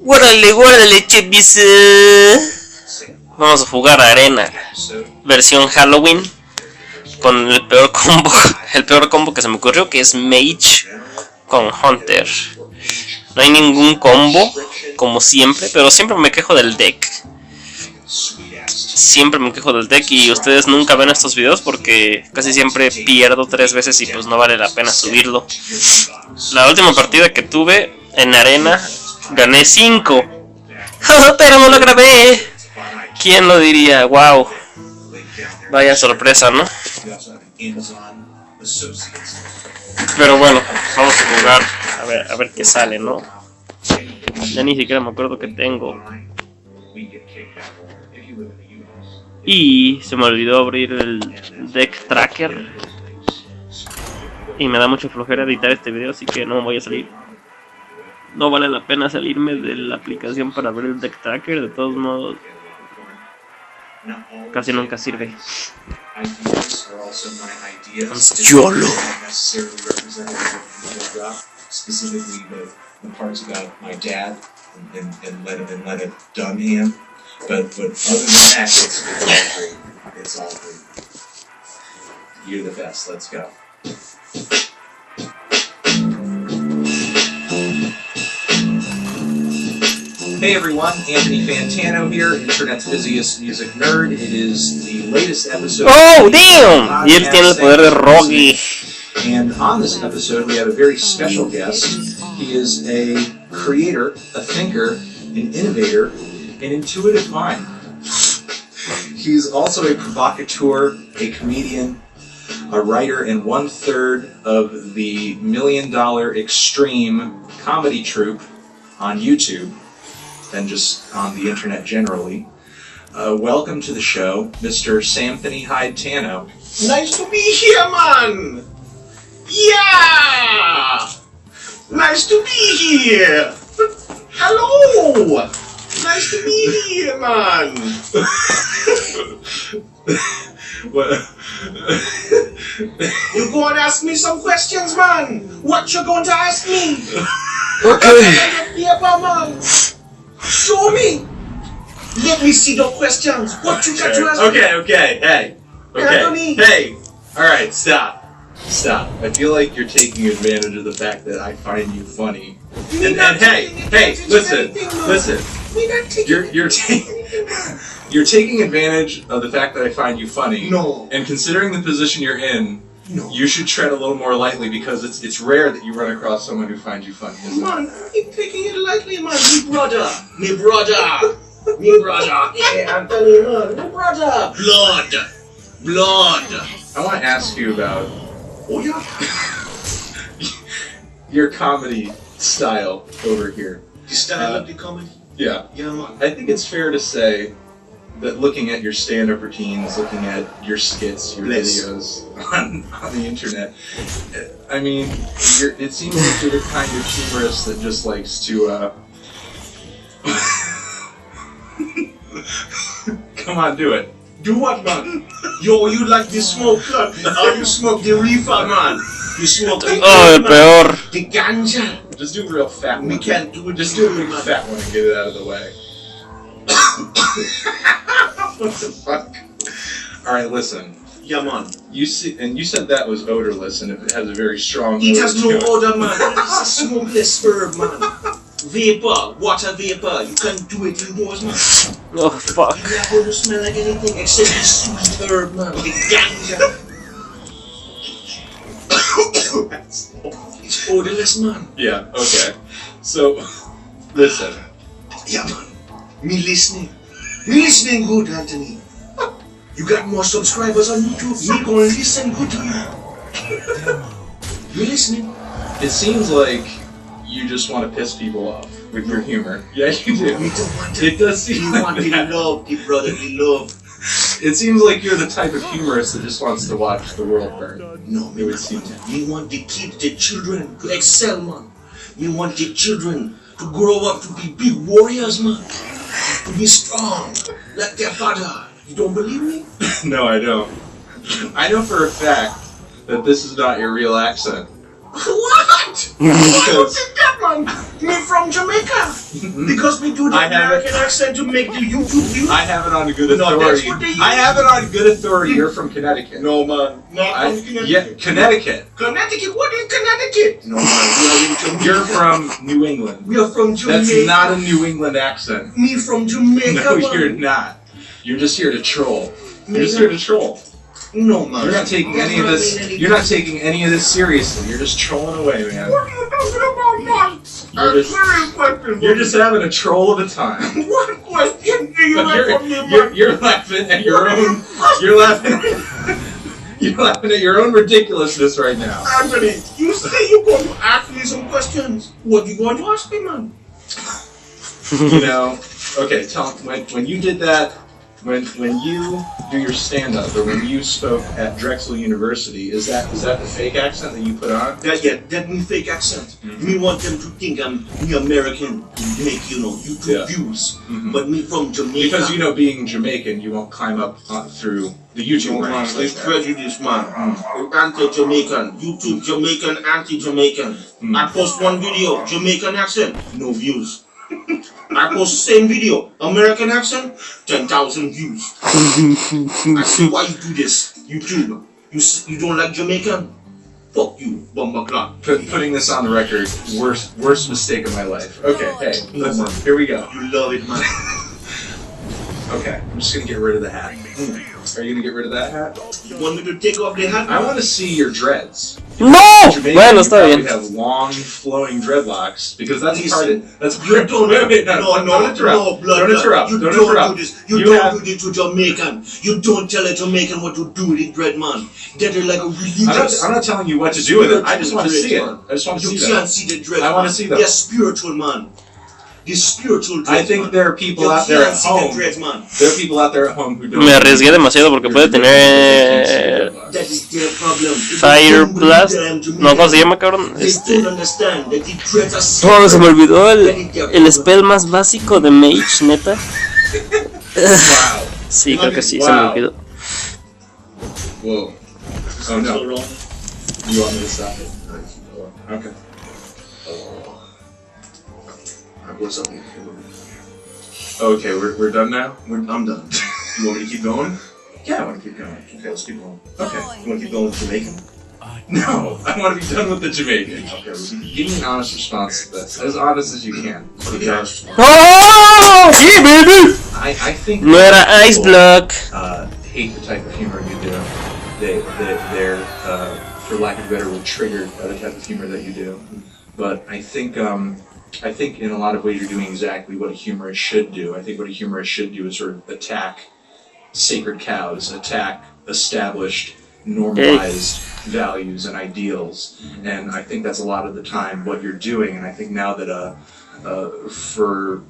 Guárdale, guárdale, Chebis. Vamos a jugar arena. Versión Halloween. Con el peor combo. El peor combo que se me ocurrió, que es mage con hunter. No hay ningún combo, como siempre, pero siempre me quejo del deck. Siempre me quejo del deck y ustedes nunca ven estos videos porque casi siempre pierdo 3 veces y pues no vale la pena subirlo. La última partida que tuve en arena gané 5. Pero no lo grabé. ¿Quién lo diría? Wow. Vaya sorpresa, ¿no? Pero bueno, vamos a jugar. A ver qué sale, ¿no? Ya ni siquiera me acuerdo que tengo. Y se me olvidó abrir el deck tracker. Y me da mucha flojera editar este video, así que no me voy a salir. No vale la pena salirme de la aplicación para abrir el deck tracker, de todos modos. Casi nunca sirve. YOLO. Specifically the parts about my dad and let it done him. But other than that, it's all great. You're the best. Let's go. Hey everyone, Anthony Fantano here, Internet's busiest music nerd. It is the latest episode. Oh, damn! Y él tiene el poder de Rocky. And on this episode, we have a very special guest. He is a creator, a thinker, an innovator, an intuitive mind. He's also a provocateur, a comedian, a writer, and 1/3 of the $1 Million Extreme comedy troupe on YouTube, and just on the internet generally. Welcome to the show, Mr. Samthony Hyde Tano. Nice to be here, man! Yeah! Nice to be here! Hello! Nice to be here, man! What? You go and ask me some questions, man! What you going to ask me? Okay. Paper, man! Show me! Let me see the questions! What you got to ask me? Okay, hey. Anthony. Hey! Alright, stop. I feel like you're taking advantage of the fact that I find you funny. And hey, listen. You're taking advantage of the fact that I find you funny. No. And considering the position you're in, No. you should tread a little more lightly because it's rare that you run across someone who finds you funny, isn't it? Man, I'm taking it lightly, man. Me brother. Yeah, Anthony, man. Me brother. Blood. I want to ask you about Oh, yeah? your comedy style over here. The style of the comedy? Yeah. Yeah, man. I think it's fair to say that looking at your stand-up routines, looking at your skits, your videos on the internet, I mean, it seems like you're the kind of humorist that just likes to, come on, do it. Do what, man? Yo, you like the smoke, or you smoke the reefer, man? You smoke the Oh, el peor. the ganja. Just do a real fat one. We can't do it. Just do a big fat one and get it out of the way. What the fuck? Alright, listen. Yeah, man. You said that was odorless and it has a very strong It odor has to no it. odor, man. It's a smokeless herb, man. Vapor, water vapor. You can do it indoors, man. Oh, fuck. You're not going to smell like anything except the sweet herb, man. The ganja. It's odorless, man. Yeah, okay. So, listen. Yeah, man. Me listening good, Anthony. You got more subscribers on YouTube. Me gonna listen good to you. You listening? It seems like you just want to piss people off with your humor. Yeah, you do. Me don't want to. It does seem You like want the that. love, the brotherly love. It seems like you're the type of humorist that just wants to watch the world burn. No, me It would not seem want that. Me want the kids, the children to excel, man. Me want the children to grow up to be big warriors, man. To be strong, like their father. You don't believe me? No, I don't. I know for a fact that this is not your real accent. What? Because that man, me from Jamaica. Because we do the I have American accent to make the YouTube views. I have it on good No, authority. that's what they use. I have it on good authority. You're from Connecticut. No, man. Not from Connecticut. Yeah, Connecticut. Connecticut? What is Connecticut? No, man. We are in Jamaica. You're from New England. We are from Jamaica. That's not a New England accent. Me from Jamaica, No, man. you're not. You're just here to troll. You're just here to troll. No, man. You're not taking any of this. You're not taking any of this seriously. You're just trolling away, man. What are you talking about, man? You're just having a troll of a time. What question do you But have from me, man? you're laughing at your own. You're laughing. You're laughing at your own ridiculousness right now. Anthony, you say you're going to ask me some questions. What you going to ask me, man? You know. Okay, tell when you did that. When you do your stand-up or when you spoke at Drexel University, is that the fake accent that you put on? That me fake accent. Me want them to think I'm me American to make, YouTube views. But me from Jamaica. Because being Jamaican, you won't climb up through the YouTube ranks. It's prejudice, man. Anti-Jamaican. YouTube Jamaican, anti-Jamaican. I post one video, Jamaican accent, no views. I post the same video, American accent, 10,000 views. I say, why you do this? YouTube, you don't like Jamaican? Fuck you, Bomba Clock. Putting this on the record, worst mistake of my life. Okay, hey, listen, here we go. You love it, man. Okay, I'm just gonna get rid of the hat. Are you gonna get rid of that hat? You want me to take off the hat? I want to see your dreads. ¡No! Bueno, está You bien. have long, flowing dreadlocks because that's part of. That's You don't. Wait, no, don't interrupt. No, blood. Don't interrupt. You Don't don't interrupt. do this. You don't do this to Jamaican. You don't tell a Jamaican what to do with it, dread man. That is like a religious. I'm not telling you what to do with it. I just want to see it. I just want to see You that. can't see the dread. I want to see that. They're spiritual, man. The spiritual dread. I think man. there are people You out there can't at see home. the dread, man. There are people out there at home who don't. Me arriesgué demasiado porque puede tener That is their problem. Fire Blast. No, ¿cómo se llama, cabrón? They don't understand that the dreads are Oh, se me secret. olvidó el spell más básico de Mage, neta. Wow. Sí, creo que sí, se me olvidó. Whoa. Oh no. You want me to stop it? Okay. What's up? Okay, we're done now? I'm done. You want me to keep going? Yeah, I want to keep going. Okay, let's keep going. Okay. You want to keep going with Jamaican? No, I want to be done with the Jamaican. Okay, Give me an honest response to this. As honest as you can. ¡Oh! ¡Sí, baby! I think No era Ice Block. hate the type of humor you do. They're for lack of a better word, triggered by the type of humor that you do. But I think in a lot of ways you're doing exactly what a humorist should do. I think what a humorist should do is sort of attack sacred cows, attack established, normalized values and ideals. And I think that's a lot of the time what you're doing. And I think now that for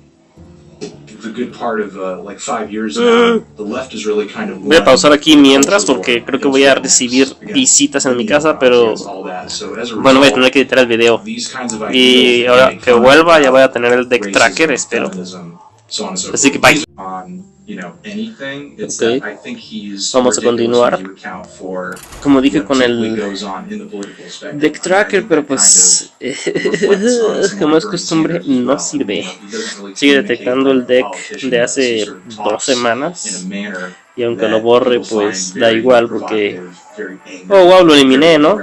the good part of like 5 years now, the left is really kind of. Voy a pausar aquí mientras porque creo que voy a recibir visitas en mi casa, pero bueno, voy a tener que editar el video. Y ahora que vuelva ya voy a tener el deck tracker, espero. Así que bye. Okay. Vamos a continuar, como dije, con el deck tracker, pero pues como es costumbre no sirve. Sigue detectando el deck de hace 2 semanas y aunque lo borre pues da igual porque oh wow, lo eliminé, ¿no?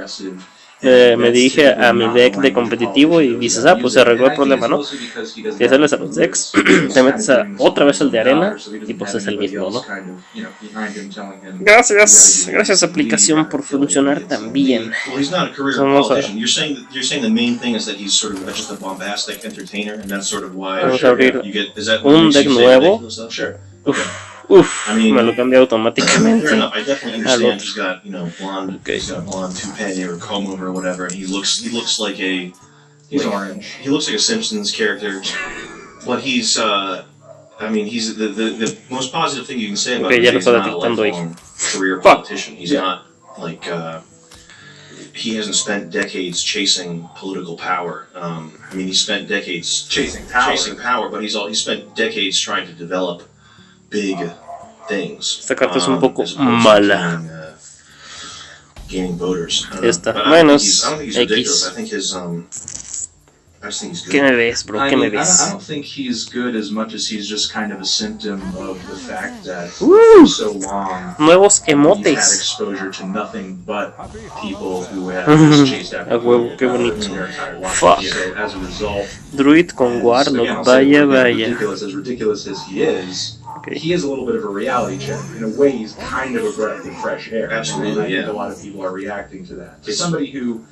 Me dirige a mi deck de competitivo y dices, ah, pues se arregló el problema, ¿no? Si sales a los decks, te metes otra vez al de arena y pues es el mismo, ¿no? Gracias aplicación por funcionar tan bien. Vamos a abrir un deck nuevo. Uf, me lo cambié automáticamente al otro. He's got blonde toupee or comb over or whatever, and he looks like a orange. He looks like a Simpsons character, but he's the most positive thing you can say about him is he's not a lifelong career politician. He's not like he hasn't spent decades chasing political power. He spent decades chasing power, but he spent decades trying to develop big things. Esta carta es un poco mala. gaining voters. Esta. But I Bueno, don't think he's ridiculous. X. I think his I just think he's ¿Qué good. me ves, bro? I ¿Qué me mean, I ves? don't think he's good as much as he's just kind of a symptom of the fact that Woo! for so long Nuevos he had emotes. exposure to nothing but people who had just chased after A huevo, qué him bonito. their entire life. Fuck. So as a result, Druid con as, Warlock, again, I'll say it vaya, again, vaya. as ridiculous as he is, Okay. he is a little bit of a reality check. In a way, he's kind of a breath of fresh air. Absolutely, and I think yeah. a lot of people are reacting to that. To somebody who,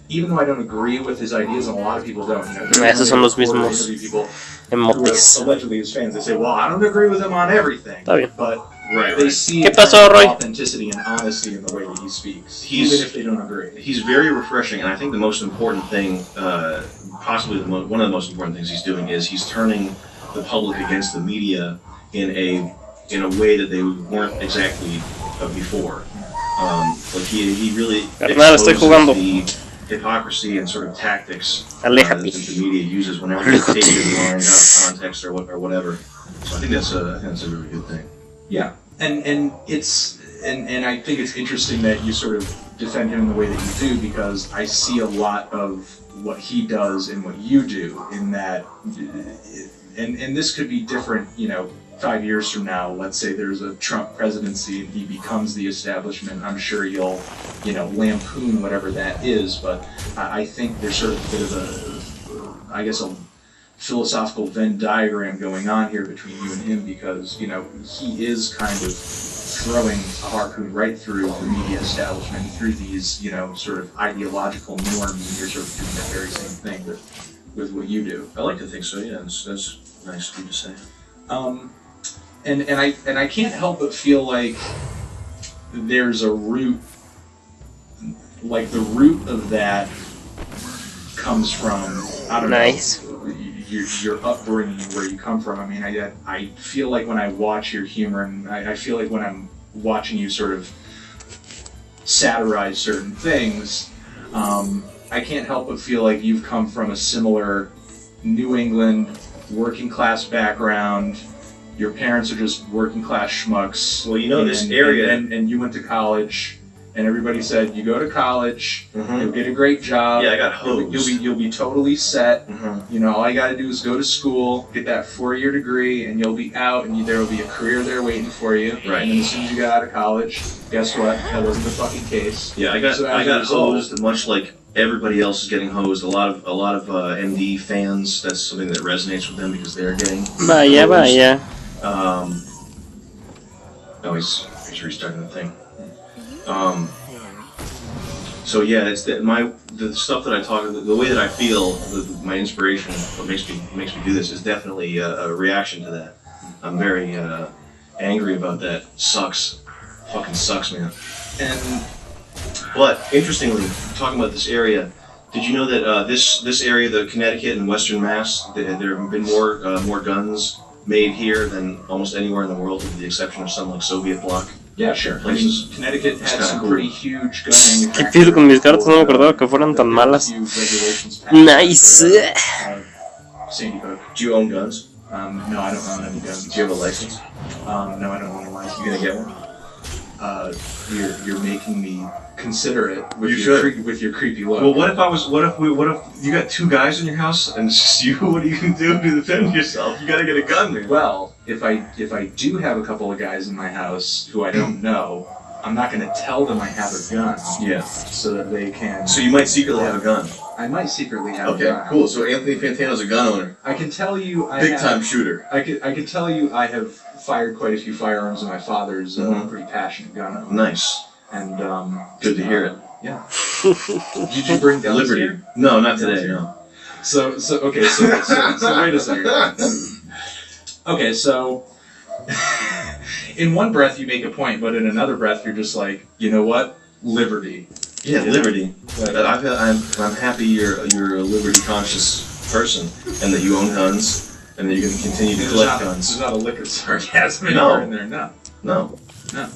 even though I don't agree with his ideas, and a lot of people don't, Esos son los interview mismos people who are emotes. allegedly his fans, they say, well, I don't agree with him on everything. Está bien. But Right, they right. see ¿Qué pasó, Roy? authenticity and honesty in the way that he speaks, He's- even if they don't agree. He's very refreshing, and I think the most important thing, possibly one of the most important things he's doing, is he's turning the public against the media in a way that they weren't exactly before. Like he really Carnal, estoy jugando. the hypocrisy and sort of tactics Aléjate. that the media uses whenever they take a line out of context or whatever. So I think that's a really good thing. Yeah, and it's and I think it's interesting that you sort of defend him in the way that you do, because I see a lot of what he does and what you do in that, and this could be different, 5 years from now. Let's say there's a Trump presidency and he becomes the establishment. I'm sure you'll, lampoon whatever that is, but I think there's sort of a bit of a philosophical Venn diagram going on here between you and him, because he is kind of throwing a harpoon right through the media establishment, through these sort of ideological norms, and you're sort of doing that very same thing with what you do. I like to think so. Yeah, that's nice of you to say. And I can't help but feel like there's a root, like the root of that comes from, I don't Nice. know, your upbringing, where you come from. I mean, I feel like when I watch your humor, and I feel like when I'm watching you sort of satirize certain things, I can't help but feel like you've come from a similar New England working class background. Your parents are just working class schmucks. Well, this area, and you went to college, and everybody said, you go to college, Mhm. you'll get a great job. Yeah, I got hosed. You'll be totally set. Mhm. All you got to do is go to school, get that 4-year degree, and you'll be out, and there will be a career there waiting for you. Right. And then as soon as you got out of college, guess what? That wasn't the fucking case. Yeah, I got So as a result- hosed, much like everybody else is getting hosed. A lot of MD fans. That's something that resonates with them because they're getting Vaya, hosed. vaya. He's restarting the thing. So yeah, it's the stuff that I talk, the way that I feel, my inspiration, what makes me do this is definitely a reaction to that. I'm very angry about that. Sucks, fucking sucks, man. And But interestingly, talking about this area, did you know that this area, the Connecticut and Western Mass, there have been more guns made here than almost anywhere in the world, with the exception of some like Soviet bloc yeah, sure. I mean, places. Connecticut It's has kinda some cool. pretty huge gun ¿Qué manufacturers. pido con mis cartas? No me acordaba que fueran tan malas. Nice. Sandy Hook. Do you own guns? No, I don't own any guns. Do you have a license? No, I don't own a license. You gonna get one? You're making me consider it with You your should. with your creepy look. Well, what if you got 2 guys in your house and it's just you? What are you gonna do to defend yourself? You gotta get a gun, man. Well, if I do have a couple of guys in my house who I don't know, I'm not going to tell them I have a gun. Yeah. So that they can. So you might secretly have a gun. I might secretly have a Okay, gun. cool. So Anthony Fantano's a gun owner, I can tell you. big time shooter. I could tell you I have fired quite a few firearms, and my father's Mhm. a pretty passionate gun owner. Nice. And Good to hear it. Yeah. Did you bring guns Liberty. here? No, not today. No. So okay. So wait a second. Okay, so in one breath you make a point, but in another breath you're just like, you know what? Liberty. Yeah, liberty. But, I'm happy you're a liberty conscious person, and that you own guns, and that you're going to continue to there's collect not, guns. there's not a lick of sarcasm No. in there. No, No, not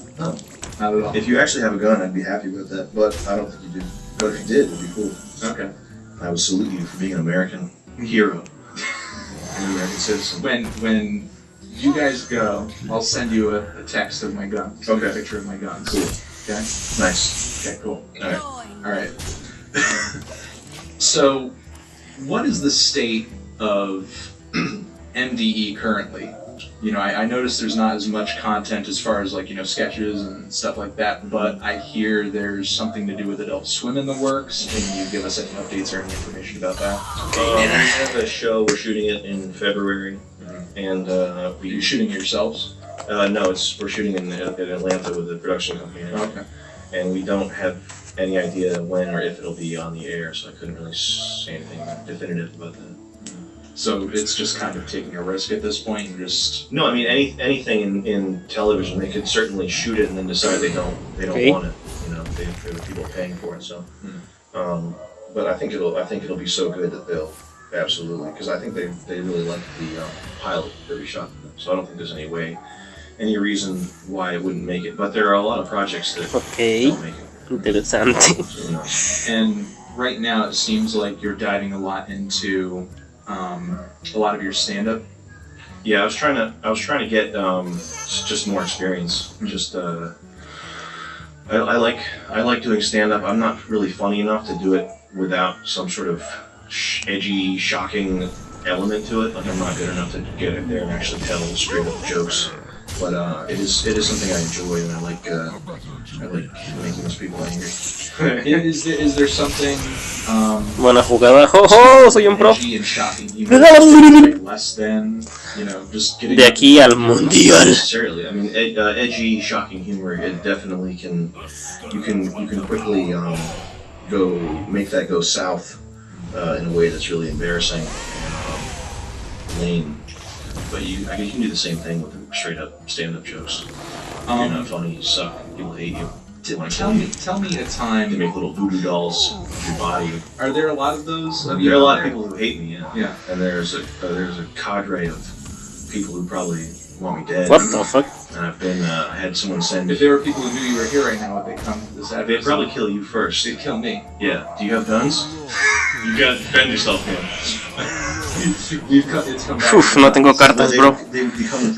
at all. if you actually have a gun, I'd be happy with that. But I don't think you do. But if you did, it'd be cool. Okay. I would salute you for being an American hero, an American citizen. When you guys go, I'll send you a text of my gun. Send you Okay. a picture of my guns. Cool. Okay. Nice. Okay. Cool. All right. All right. So, what is the state of MDE currently? You know, I noticed there's not as much content as far as like, you know, sketches and stuff like that, but I hear there's something to do with Adult Swim in the works. Can you give us any updates or any information about that? We have a show. We're shooting it in February, and Are you shooting yourselves? no, we're shooting in Atlanta with a production company, Okay. and we don't have any idea when or if it'll be on the air, so I couldn't really say anything definitive about that. So it's just kind of taking a risk at this point, and just... No, I mean anything in television, they could certainly shoot it and then decide they don't Okay. want it. You know, there are people paying for it. So, but I think it'll be so good that they'll absolutely, because I think they really liked the pilot that we shot for them. So I don't think there's any reason why it wouldn't make it. But there are a lot of projects that Ok, don't make it. interesante. So, you know. And right now it seems like you're diving a lot into a lot of your stand-up. Yeah, I was trying to get just more experience. Just I like doing stand-up. I'm not really funny enough to do it without some sort of edgy, shocking element to it. Like I'm not good enough to get in there and actually tell straight-up jokes. But it is something I enjoy, and I like making those people angry. Is there something Buena jugada. ¡Oh, soy un pro! edgy and shocking humor like less than, you know, just getting... De aquí al mundial. Necessarily. I mean, edgy, shocking humor. It definitely can. You can quickly make that go south in a way that's really embarrassing and lame. But you can do the same thing with straight up stand-up jokes. If you're not funny, you suck. People hate you. Tell me a time... They make little voodoo dolls of your body. Are there a lot of those? There are a lot of people who hate me, yeah. Yeah. And there's a cadre of people who probably want me dead. What the fuck? And I had someone send... If there were people who knew you were here right now, would they come to this address? They'd probably kill you first. They'd kill me. Yeah. Do you have guns? You gotta defend yourself, man. It's come back. Uf, no tengo cartas, bro.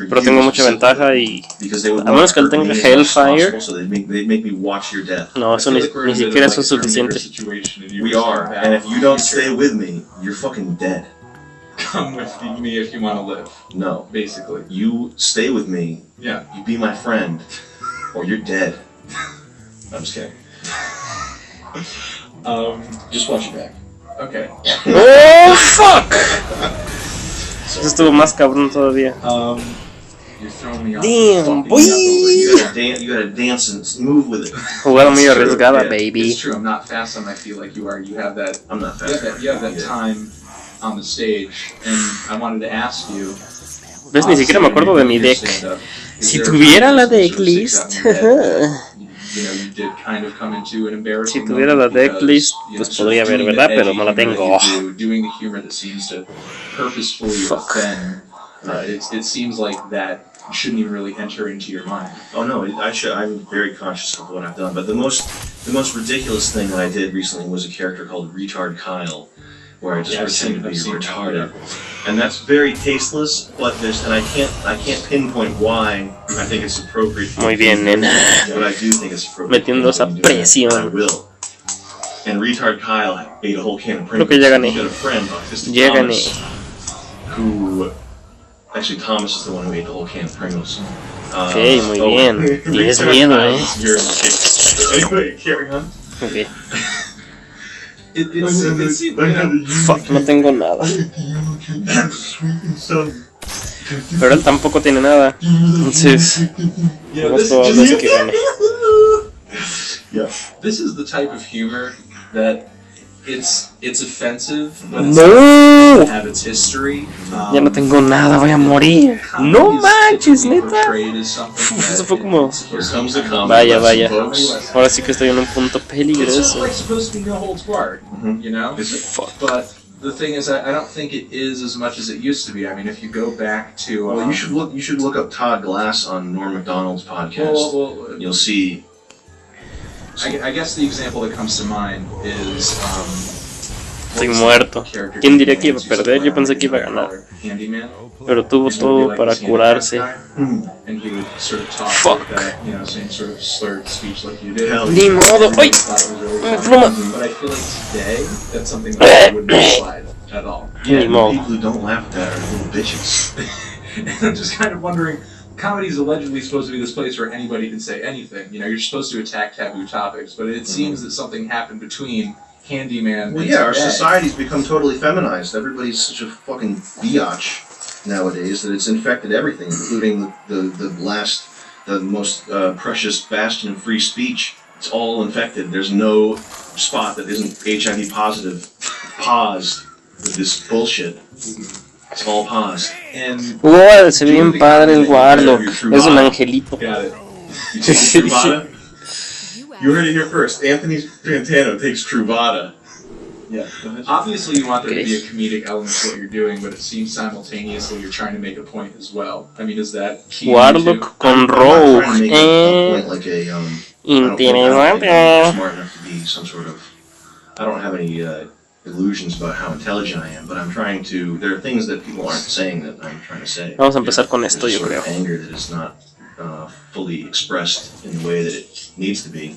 Pero tengo mucha ventaja y... A menos que él tenga Hellfire. So they'd make me watch your death. No, eso ni siquiera eso es suficiente. We are, and if you don't stay with me, you're fucking dead. Come with me if you want to live. No. Basically. You stay with me, Yeah. you be my friend, or you're dead. I'm just kidding. Just watch your back. Okay. ¡Oh, fuck! Eso estuvo más cabrón todavía. You're throwing me off. Damn, boy! You gotta dance and move with it. Jugada muy arriesgada, Yeah. baby. It's true. I'm not fast on my feet like you are. You have that. I'm not You fast. have that time on the stage, and I wanted to ask you. ¿Ves? Ni siquiera me acuerdo de mi deck. Si tuviera la decklist. You did kind of come into an embarrassing Si tuviera la moment decklist, because, pues podría haber, doing ¿verdad? the Pero edgy no la humor tengo. that you do, doing the humor that seems to purposefully Fuck. offend. It seems like that shouldn't even really enter into your mind. Oh no, I'm very conscious of what I've done. But the most ridiculous thing that I did recently was a character called Retard Kyle, where I just pretended to be retarded, and that's very tasteless. But I can't pinpoint why I think it's appropriate. Muy bien, nena. But I do think it's appropriate. Metiendo esa presión. I will. And Retard Kyle ate a whole can of Creo Pringles. que ya gané. He's got a friend, Autistic Ya gané. Thomas, who... Actually, Thomas is the one who ate the whole can of Pringles. Ok, muy bien. Tienes miedo, Anyway, carry on. Ok. It's Fuck, no tengo nada. Pero él tampoco tiene nada. Entonces, lo más probable es que gane. This is the type of humor that it's offensive, but it ¡No! have its history. Ya no tengo nada, voy a morir. No manches, neta. Eso fue como... Here comes the comedy Vaya, lesson, vaya. folks. Ahora sí que estoy en un punto It's peligroso. like supposed to be no holds barred, you know? Fuck. But the thing is, I don't think it is as much as it used to be. I mean, if you go back to Well, you should look up Todd Glass on Norm Macdonald's podcast. well, You'll see. I guess the example that comes to mind is Estoy muerto. ¿Quién diría que iba a perder? Yo pensé que iba a ganar. Pero tuvo todo para curarse. Fuck. Ni modo. ¡Ay! ¡Me pluma! Ni modo. People who don't laugh at that are little bitches. And I'm just kind of wondering, comedy is allegedly supposed to be this place where anybody can say anything. You know, you're supposed to attack taboo topics, but it seems that something happened between Handyman Well, and yeah, our today. society's become totally feminized. Everybody's such a fucking biatch nowadays that it's infected everything, including the most precious bastion of free speech. It's all infected. There's no spot that isn't HIV positive. Paused with this bullshit. It's all paused. And ¡Wow! Se ve bien padre el Warlock. Es un angelito. Got it. You take Truvada? You heard it here first. Anthony Fantano takes Truvada. Yeah, go ahead. obviously you want there to be a comedic element to what you're doing, but it seems simultaneously you're trying to make a point as well. I mean, is that key to you? Warlock con I'm not Rogue. trying to make a point like a, I don't think I'm Interesante. smart enough to be some sort of... I don't have any illusions about how intelligent I am, but I'm trying to... There are things that people aren't saying that I'm trying to say. Vamos a empezar con esto, There's a yo sort creo. of anger that is not fully expressed in the way that it needs to be,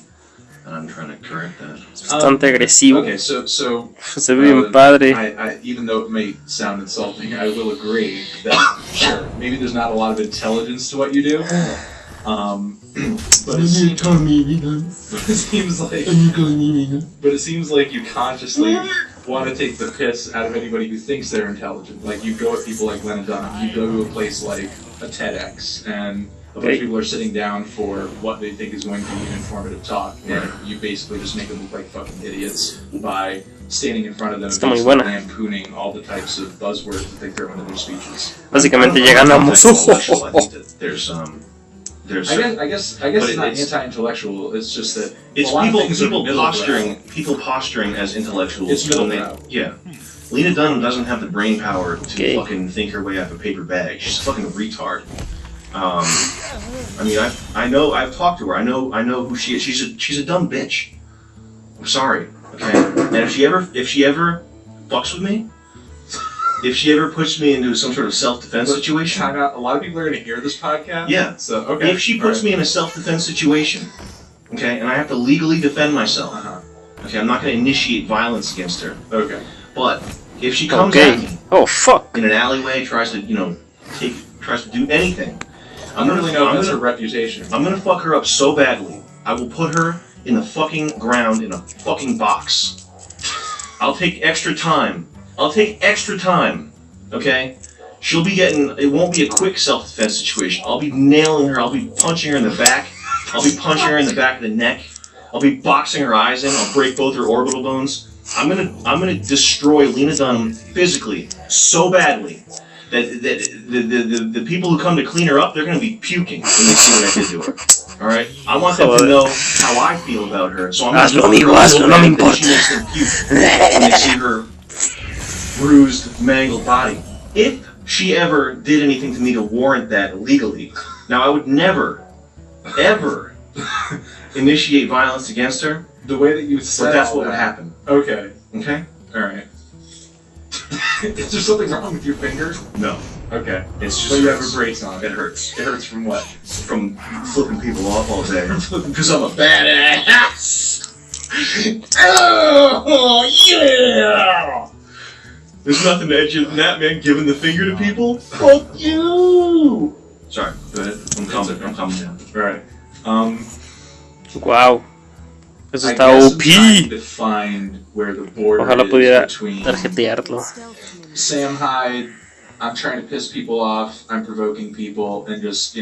and I'm trying to correct that. Bastante agresivo. Okay, so Se ve bien padre. I, even though it may sound insulting, I will agree that sure, maybe there's not a lot of intelligence to what you do. But it seems like you consciously want to take the piss out of anybody who thinks they're intelligent. Like you go at people like Glenn and Dunham, you go to a place like a TEDx, and a bunch of people are sitting down for what they think is going to be an informative talk, and you basically just make them look like fucking idiots by standing in front of them Está muy and buena. lampooning all the types of buzzwords that they throw into their speeches. Básicamente I don't know llegamos. if I'm intellectual. I think that there's I guess but it's not it's- anti-intellectual. It's just that it's a lot of things are people middle-brow. posturing as intellectuals. It's when middle-brow. Yeah. Lena Dunham doesn't have the brain power to Okay. fucking think her way out of a paper bag. She's a fucking retard. I mean, I've talked to her. I know who she is. She's a dumb bitch. I'm sorry. Okay. And if she ever fucks with me, if she ever puts me into some sort of self-defense situation, Time out. A lot of people are going to hear this podcast. Yeah. So okay. if she puts me in a self-defense situation, okay, and I have to legally defend myself, okay, I'm not going to initiate violence against her. Okay. But if she comes at me Okay. Oh, fuck. in an alleyway, tries to do anything, I don't really know if that's her reputation. I'm gonna fuck her up so badly. I will put her in the fucking ground in a fucking box. I'll take extra time. Okay? She'll be getting, it won't be a quick self-defense situation. I'll be nailing her, I'll be punching her in the back. I'll be punching her in the back of the neck. I'll be boxing her eyes in, I'll break both her orbital bones. I'm gonna destroy Lena Dunham physically so badly that the people who come to clean her up, they're gonna be puking when they see what I did to her. Alright? I want them to know how I feel about her. So I'm Hazlo, gonna amigo, hazlo, no me importa. she makes them puke when they see her bruised, mangled body. If she ever did anything to me to warrant that legally, now I would never, ever initiate violence against her, The way that you said but that's all what would that- happen. Okay. Okay? All right. Is there something wrong with your finger? No. Okay. It's just But you have a hurts. brace on. It hurts. It hurts from what? From flipping people off all day. Because I'm a badass! Oh, yeah! There's nothing edgier than that, man, giving the finger to people. Fuck you! Sorry, go ahead. I'm calming down. Right. Wow. Eso I está guess I'm OP. trying to find where the border Ojalá is pudiera between tarjetearlo. Sam Hyde, I'm trying to piss people off, I'm provoking people, and just,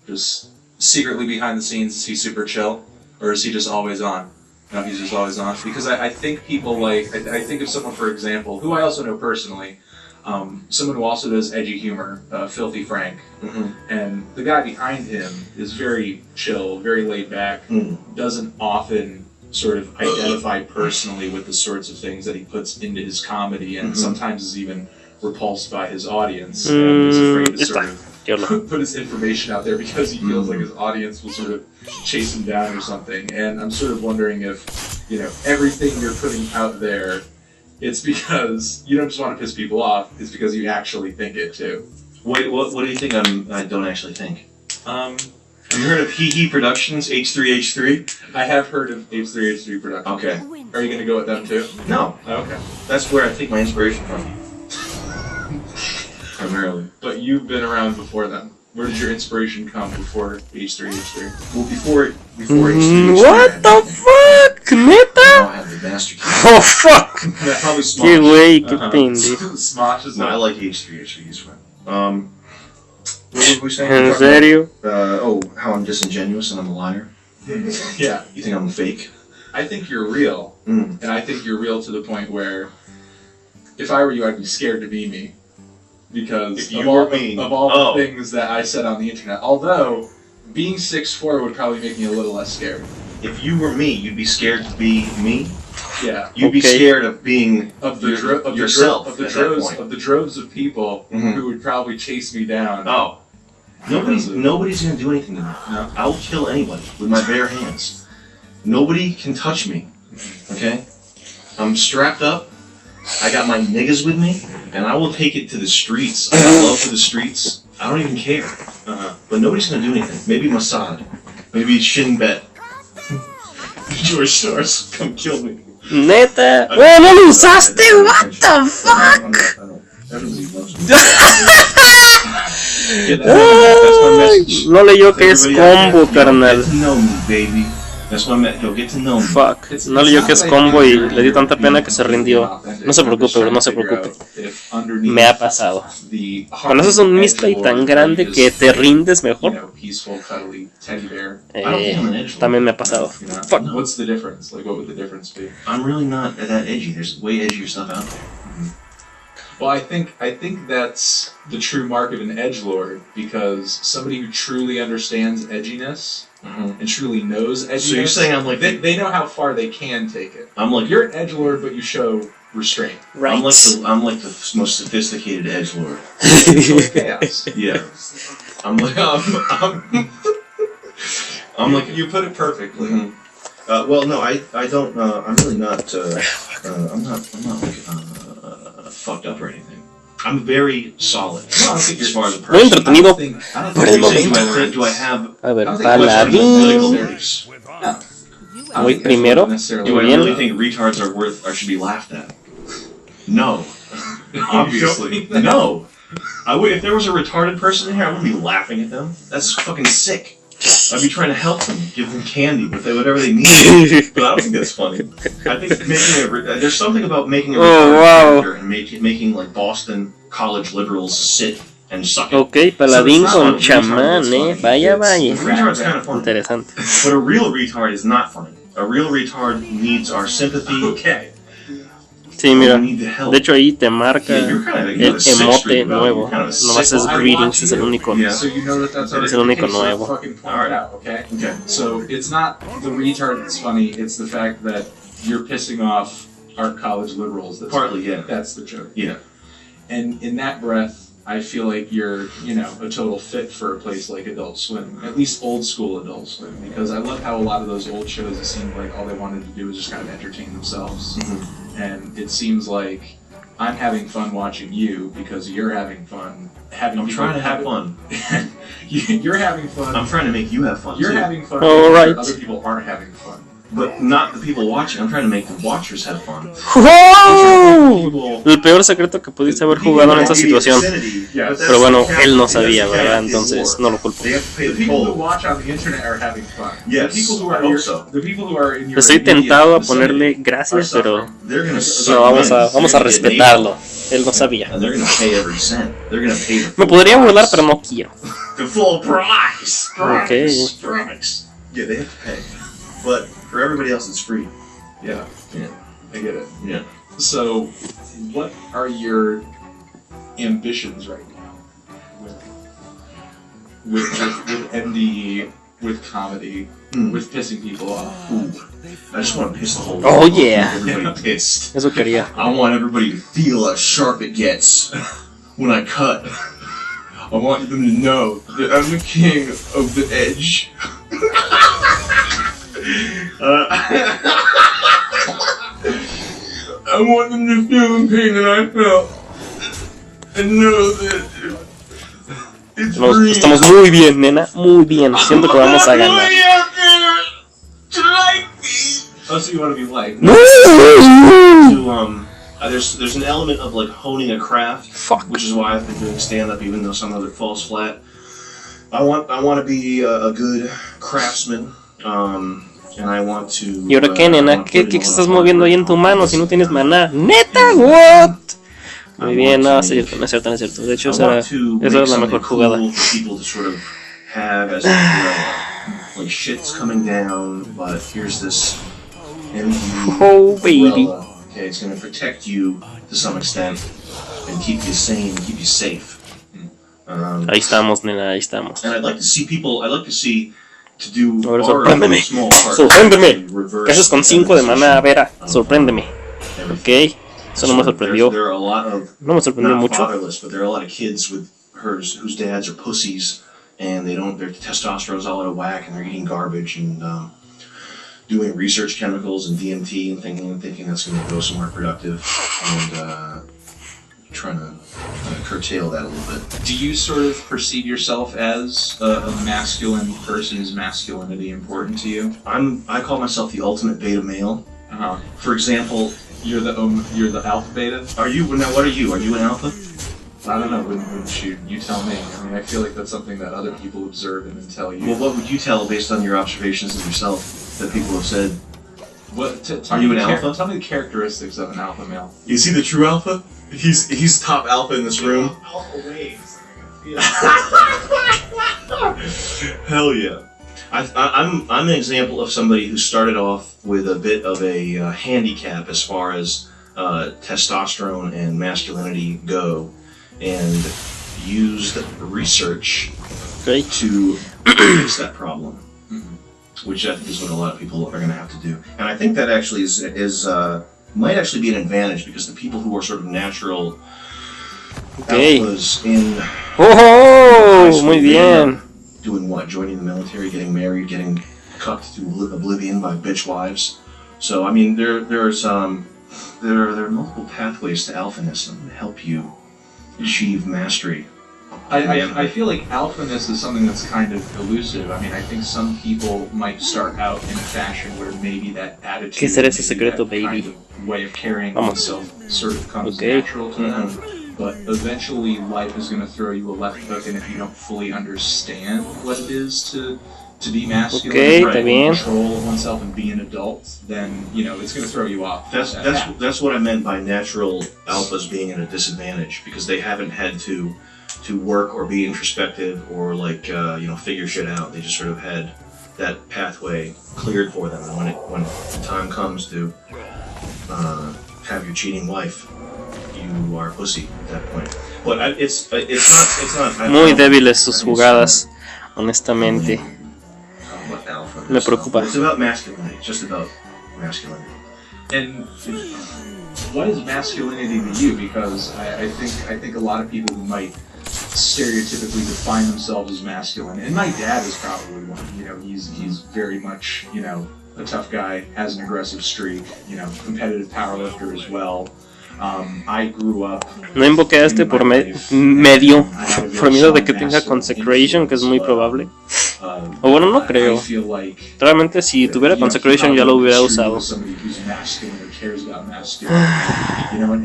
just secretly behind the scenes, is he super chill? Or is he just always on? No, he's just always on. Because I think people like, I think of someone, for example, who I also know personally, someone who also does edgy humor, Filthy Frank. And the guy behind him is very chill, very laid back, doesn't often sort of identify personally with the sorts of things that he puts into his comedy, and sometimes is even repulsed by his audience and is afraid to sort of put his information out there because he feels like his audience will sort of chase him down or something. And I'm sort of wondering if, everything you're putting out there It's because you don't just want to piss people off. It's because you actually think it too. Wait, what do you think I don't actually think? Have you heard of Hee Productions, H3H3? I have heard of H3H3 production. Okay. Are you going to go with them too? No. Oh, okay. That's where I take my inspiration from. Primarily. But you've been around before them. Where did your inspiration come before H3H3? Well, before H3H3. What the fuck? ¿Neta? I have the master key. Oh fuck. Probably Smosh. Qué güey, qué pendejo. Smosh is No, I not. like H3H3. He's fun. What were we saying? ¿En serio? How I'm disingenuous and I'm a liar. Yeah. You think I'm fake? I think you're real. Mm. And I think you're real to the point where if I were you, I'd be scared to be me. Because If you of were all, me. of all Oh. the things that I said on the internet. Although, being 6'4" would probably make me a little less scared. If you were me, you'd be scared to be me. Yeah. You'd be Okay. scared of being Of the yourself of the at that droves point. of the droves of people Mhm. who would probably chase me down. Oh. Nobody's gonna do anything to me. No. I will kill anybody with my bare hands. Nobody can touch me. Okay? I'm strapped up. I got my niggas with me, and I will take it to the streets. I got love for the streets. I don't even care. But nobody's gonna do anything. Maybe Mossad. Maybe Shin Bet. George Soros, come kill me. Neta. ¡Oh, no lo usaste! What the fuck? Everybody loves me. Yeah, that's my message. No leyó que es Everybody out combo, there, carnal. Get to know me, baby. That's my message. Yo, get to know me. Fuck. No leyó que es combo y le dio tanta pena que se rindió. No se preocupe, bro, no se preocupe. Me ha pasado. Cuando haces un misplay tan grande que te rindes mejor, también me ha pasado. Fuck. What's the difference? Like, what would the difference be? I'm really not that edgy. There's way edgier stuff out there. Well, I think that's the true mark of an edgelord, because somebody who truly understands edginess and truly knows edginess. So you're saying I'm like they know how far they can take it. I'm like You're an edgelord, but you show restraint. Right. I'm like the most sophisticated edgelord. Chaos. Yeah. I'm like I'm like You put it perfectly. Mhm. Well, no, I don't. I'm really not. I'm not like fucked up or anything. I'm very solid No, I don't think as you're far as a I person. entretenido don't think por el So you momento. say, do I have A ver, I don't think paladín. political beliefs? Voy primero. Do I Bien. really think retards are should be laughed at? No. Obviously. No. I would, if there was a retarded person in here, I wouldn't be laughing at them. That's fucking sick. I'd be trying to help them, give them candy, whatever they need. But I don't think that's funny. I think there's something about making a retarded character and making like Boston college liberals sit and suck it. Ok, paladín con chamán, Vaya, vaya. Retard's kind of funny. Interesante. But a real retard is not funny. A real retard needs our sympathy. Okay. Sí, mira. We need the help. De hecho, ahí te marca Yeah, you're kind of el a sick emote streak, though. nuevo. You're kind of a Nomás sick es one. greetings, es el único. Yeah. So you know that's Es el único okay, so nuevo. fucking point Alright. it out, okay? Okay. So it's not the retard that's funny, it's the fact that you're pissing off our college liberals. That's Partly, yeah. That's the joke. Yeah. And in that breath, I feel like you're, a total fit for a place like Adult Swim. At least old school Adult Swim. Because I love how a lot of those old shows, it seemed like all they wanted to do was just kind of entertain themselves. And it seems like I'm having fun watching you because you're having fun. I'm trying to have fun. You're having fun. I'm trying to make you have fun. You're too. having fun. All right. Other people aren't having fun. But not the people watching. I'm trying to make the watchers have fun. ¡Oh! El peor secreto que pudiste haber jugado en esta situación. Pero bueno, él no sabía, ¿verdad? Entonces no lo culpo. They have to pay The the people who toll. watch on the internet are having fun. Yes, The people who I are hope your, so. the people who are in your Estoy immediate tentado a vicinity ponerle are gracias, pero suffering. They're gonna no, vamos a respetarlo. Él no sabía. And they're gonna pay every cent. They're gonna pay the Me full podría burlar, price. pero no quiero. The full price. Okay. Price. Yeah, they have to pay. But for everybody else, it's free. Yeah, Yeah. I get it. Yeah. So, what are your ambitions right now with MDE, with comedy, with pissing people off? Ooh. I just want to piss the whole Oh, world. yeah. I want everybody pissed. Eso quería. I want everybody to feel how sharp it gets when I cut. I want them to know that I'm the king of the edge. I want them to feel the pain that I felt. And know that it's real. Estamos muy bien, nena, muy bien. Siento que vamos a ganar. Oh, so you want to be like? No! There's an element of like honing a craft, Fuck. which is why I've been doing stand-up, even though some of it falls flat. I want to be a good craftsman, and I want to. ¿Y ahora qué, nena? ¿Qué estás moviendo ahí en tu mano si no tienes maná? ¿Neta? ¿What? Muy bien, no, es cierto, no es cierto, no es cierto. De hecho, esa es la mejor jugada. Like shit's coming down, but here's this Oh, baby. Okay, it's going to protect you to some extent and keep you sane, keep you safe. Ahí estamos, nena, ahí estamos. And I'd like to see to do Ahora our sorpréndeme. small part. Sorpréndeme. Reverse ¿Qué haces con 5 de maná? Vera, sorpréndeme. Ok, eso no me sorprendió. There are a lot of, No me sorprendió not mucho. fatherless, but there are a lot of kids whose dads are pussies, and their testosterone's all out of whack, and they're eating garbage and doing research chemicals and DMT and thinking that's going to go somewhere productive, and trying to curtail that a little bit. Do you sort of perceive yourself as a masculine person? Is masculinity important to you? I call myself the ultimate beta male. For example, You're the alpha beta? are you now? What are you? Are you an alpha? I don't know. Wouldn't you tell me? I mean, I feel like that's something that other people observe and then tell you. Well, what would you tell based on your observations of yourself that people have said? Are you an alpha? Tell me the characteristics of an alpha male. Is he the true alpha? He's top alpha in this room. Alpha waves. Hell yeah! I'm an example of somebody who started off with a bit of a handicap as far as testosterone and masculinity go, and used research Okay. to fix that problem, which I think is what a lot of people are going to have to do. And I think that actually might actually be an advantage, because the people who are sort of natural Okay. alphas in ¡Oh! Muy bien. doing what? Joining the military, getting married, getting cucked to oblivion by bitch wives. So I mean, there are multiple pathways to alphaness that help you achieve mastery. I feel like alphaness is something that's kind of elusive. I mean, I think some people might start out in a fashion where maybe that attitude, ¿Qué será ese maybe secreto, that baby? kind of way of carrying Vamos. oneself sort of comes Okay. natural to them. But eventually, life is going to throw you a left hook, and if you don't fully understand what it is to be masculine, Okay, right, está bien. control of oneself, and be an adult, then it's going to throw you off. That's what I meant by natural alphas being at a disadvantage, because they haven't had to work or be introspective or figure shit out. They just sort of had that pathway cleared for them, and when the time comes to have your cheating wife, you are a pussy at that point. But it's not. Muy débiles sus jugadas, honestamente. Me preocupa. It's about masculinity. It's just about masculinity. And what is masculinity to you? Because I think a lot of people who might stereotypically define themselves as masculine, and my dad is probably one. He's very much a tough guy, has an aggressive streak, competitive powerlifter as well. I grew up. No invoqué a este por medio de que tenga consecration, que es muy probable. O bueno, no creo. Realmente si tuviera consecration ya lo hubiera usado.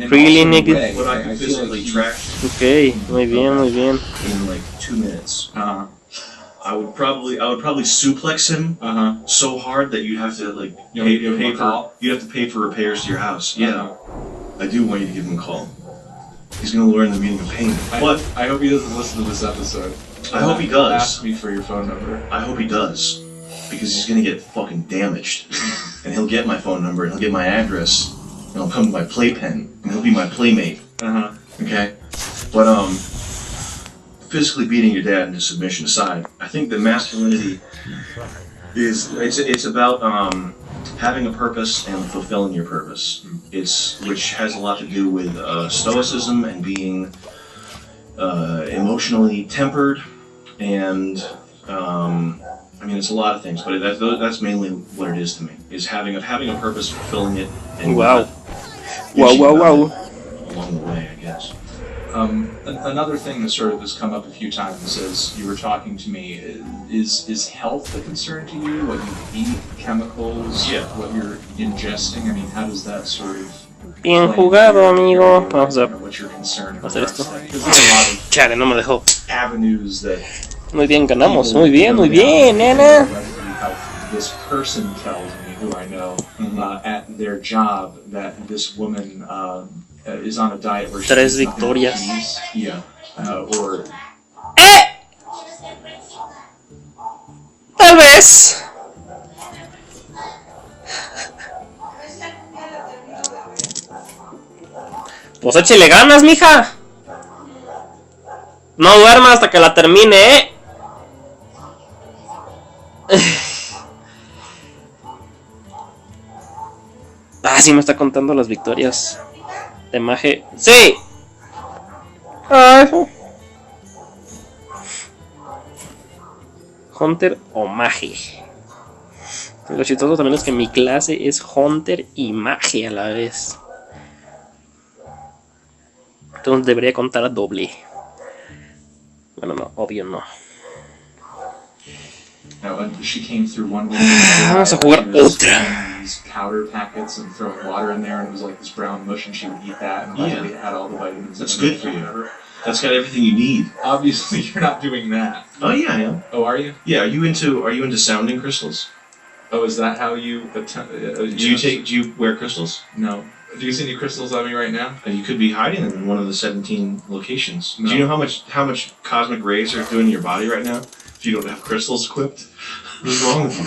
Really, nigga? Ok, muy bien, muy bien. In like 2 minutes. I would probably suplex him so hard that you'd have to pay for repairs to your house. Yeah, I do want you to give him a call. He's gonna learn the meaning of pain. But I hope he doesn't listen to this episode. I hope he does. Ask me for your phone number. I hope he does, because he's gonna get fucking damaged, and he'll get my phone number, and he'll get my address, and he'll come to my playpen, and he'll be my playmate. Okay, but physically beating your dad into submission aside, I think that masculinity it's about having a purpose and fulfilling your purpose. Which has a lot to do with stoicism and being emotionally tempered, and I mean, it's a lot of things, but that's mainly what it is to me. Is having a purpose, fulfilling it, and Wow. Wow, wow, wow. Along the way, I guess. Another thing that sort of has come up a few times as you were talking to me is health a concern to you? What you eat, chemicals, what you're ingesting? I mean, how does that sort of Bien jugado, amigo. Vamos a what you're concerned hacer esto. Because there's a lot of Chale, no me dejó. avenues that Muy bien, ganamos. Muy bien, nena. this person tells me, who I know, at their job, that this woman is on a diet where she Tres eats nothing but victorias. peas. Yeah. Or Tal vez. Pues échale ganas, mija. No duerma hasta que la termine, Ah, sí me está contando las victorias de Mage. ¡Sí! Hunter o Mage. Lo chistoso también es que mi clase es Hunter y Mage a la vez. Entonces debería contar a doble. Bueno, no, obvio no. Vamos a jugar otra. Powder packets and throwing water in there, and it was like this brown mush, and she would eat that, and it had all the vitamins. That's good for you. That's got everything you need. Obviously, you're not doing that. Oh yeah, I am. Oh, are you? Yeah, are you into sounding crystals? Oh, is that how you Do you wear crystals? No. Do you see any crystals on me right now? You could be hiding them in one of the 17 locations. No. Do you know how much cosmic rays are doing in your body right now if you don't have crystals equipped? What's wrong with you?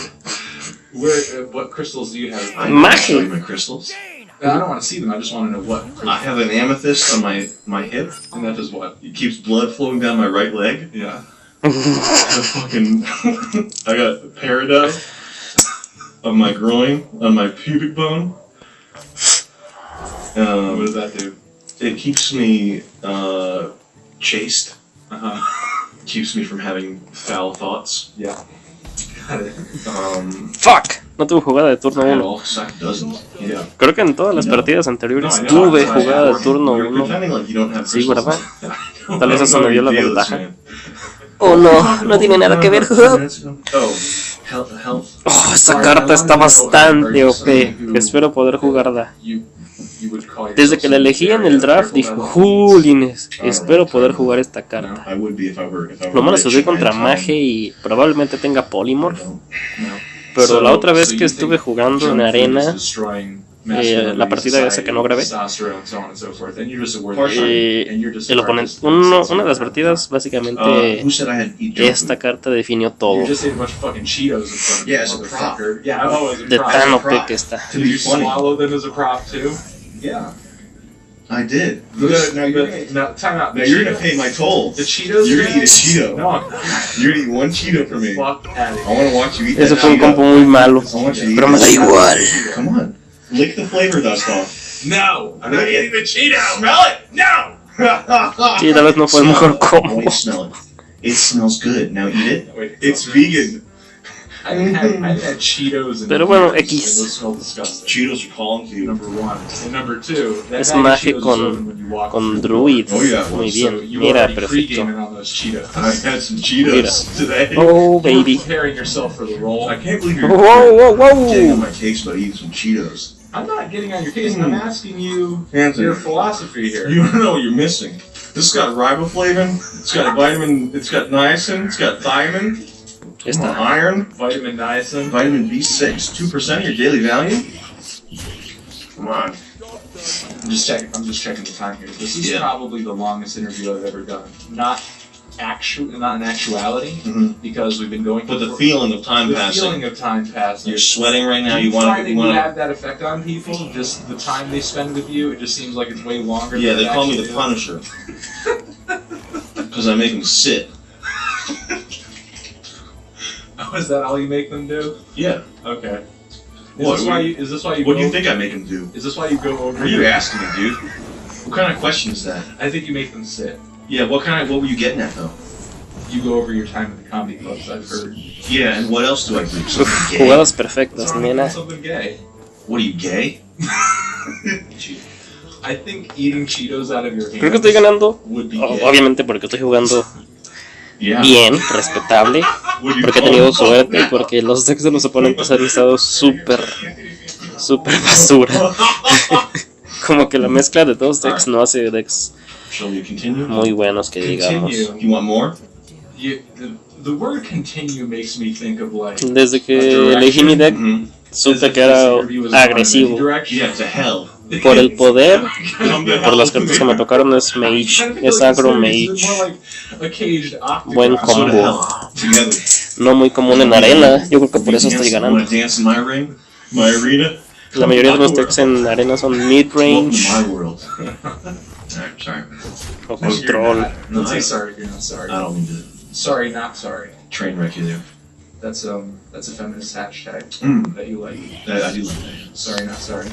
What crystals do you have? I show you my crystals. No, I don't want to see them. I just want to know what. I have an amethyst on my hip. And that does what? It keeps blood flowing down my right leg. Yeah. I got peridot on my groin, on my pubic bone. What does that do? It keeps me chaste. Keeps me from having foul thoughts. Yeah. Fuck, no tuve jugada de turno 1. All sack dozens. Yeah. Creo que en todas las partidas anteriores No, I know. tuve jugada de turno You're 1. pretending like you don't have Sí, crystals. ¿verdad? Tal vez eso me dio la I don't know ventaja. how you feel this, Oh no, no tiene nada que ver. man. Oh, health. Oh, esta carta está bastante OP. Espero poder jugarla. Desde que la elegí en el draft dije, Julines, espero poder jugar esta carta. I would be if I were Lo malo es que rich estoy contra and Mage y probablemente tenga Polymorph. No. Pero la otra vez que estuve jugando en arena, la partida esa que no grabé, el oponente, una de las partidas básicamente Who said I had to eat junk esta food? carta definió todo. Yeah, as a prop. De tan OP que está. To be funny. Yeah. I did. Now Time out. you're gonna pay my toll. The Cheetos. You're gonna eat a Cheeto. No, I'm not. You're gonna eat one Cheeto for me. Fuck out of I wanna watch you eat Ese that fue un compo Cheeto. muy malo, I want you to eat pero me da that. igual. Come on. Lick the flavor dust off. No, I'm not eating the Cheeto. Smell it. No. Sí, tal vez no fue el mejor I combo. want you to smell it. It smells good. Now eat it. Wait, It's vegan. I didn't have Cheetos and Pero bueno, years, X. and those smell disgusting. Cheetos are calling to you. Number one. And number two, that Es bag of Mage Cheetos is con- open when you walk Con through the Druid. Oh, yeah. Muy door. So bien, you mira, already perfecto. pre-gaming on those Cheetos. I had some Cheetos today. Oh, You're baby. preparing yourself for the role. I can't believe you're Whoa, whoa, getting on whoa. my case about eating some Cheetos. I'm not getting on your case. I'm asking you Anthony, your philosophy here. you don't know what you're missing. This has got riboflavin, it's got vitamin, it's got niacin, it's got thiamine, Esta. iron, Vitamin niacin. vitamin B6, 2% of your daily value. Come on. I'm just checking the time here. This is Yeah. probably the longest interview I've ever done. Not in actuality, Mhm. because we've been going. But the feeling of time the passing. feeling of time passing. You're sweating right now. Do You find want that to. you have that effect on people? Just the time they spend with you, it just seems like it's way longer. Yeah, than they it call me actually the is. Punisher because I make them sit. Oh, is that all you make them do? Yeah. Okay. What? Is this why you? What do go, you think I make them do? Is this why you go over? What are you asking me, dude? What kind of question is that? I think you make them sit. Yeah. What were you getting at though? You go over your time at the comedy clubs. I've heard. Yeah, and what else do I do? Uf, Something gay? jugadas perfectas, What's nena. something gay? What are you gay? I think eating Cheetos out of your hands Creo que estoy ganando. would be Obviamente porque estoy jugando yeah. bien, respetable. Porque he tenido suerte y porque los decks de los oponentes han estado súper basura. Como que la mezcla de dos decks no hace decks Shall we continue? muy buenos que digamos. Continue. You want more? The word continue makes me think of like Desde que elegí mi deck, supe que era agresivo. Yeah, to hell. Por el poder, por las cartas que me tocaron es mage, es agro mage. Buen combo. Together. No muy común en arena, yo creo que por eso estoy ganando. Wanna dance in my ring? My arena? La mayoría de los decks en arena son Welcome mid-range to my world. Alright, sorry. o control. No, I'm sorry. You're not sorry. I don't mean to Sorry, not sorry. train wreck you there. That's a feminist hashtag that you like. I do like that. Sorry, not sorry.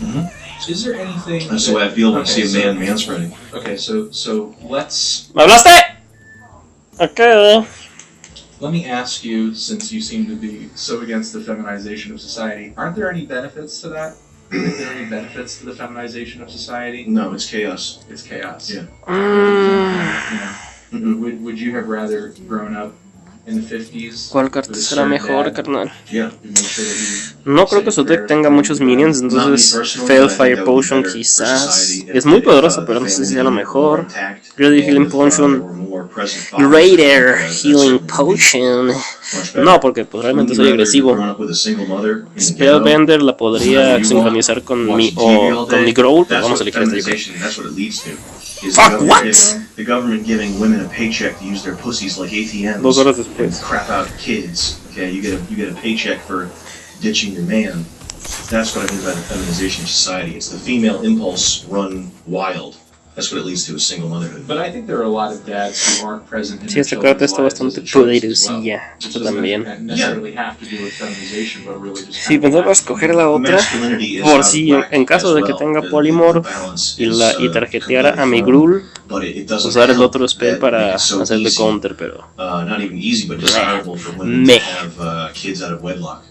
Is there anything? That's the way I feel when I see a man manspreading. Okay, so let's. ¿Me hablaste? Ok. Let me ask you, since you seem to be so against the feminization of society, aren't there any benefits to that? Are there any benefits to the feminization of society? No, it's chaos. It's chaos. Yeah. You know, would you have rather grown up in the 50s? ¿Cuál carta with a será certain mejor, dad carnal? Yeah. who made sure that you No creo que su deck tenga muchos minions, entonces Fail Fire Potion quizás. Es muy poderosa, pero no sé si sea lo mejor. Greedy Healing Potion. Greater Healing Potion. No, porque pues realmente soy agresivo. Spellbender la podría sincronizar con mi Growl, pero vamos a elegir esta yo creo. Fuck, what? The government giving women a paycheck to use their pussies like ATMs. 2 horas después. Crap out kids. Okay, you get a paycheck for ditching your man. That's what I mean by the feminization of society. It's the female impulse run wild. That's what it leads to, a single motherhood. But I think there are a lot of dads who aren't present in Sí, their esta carta children's está lives as bastante a choice as well. poderosilla. Which Esto doesn't también. necessarily have to do with feminization, but really just Sí, pensaba escoger la otra Masculinity is por out of si whack en caso as de que well. tenga The Polymorph balance y is, tarjeteara a mi completely Growl, wrong, but it doesn't usar el help otro spell that para it's so hacerle easy, counter, pero not even easy, but desirable for women Meh. to have kids out of wedlock.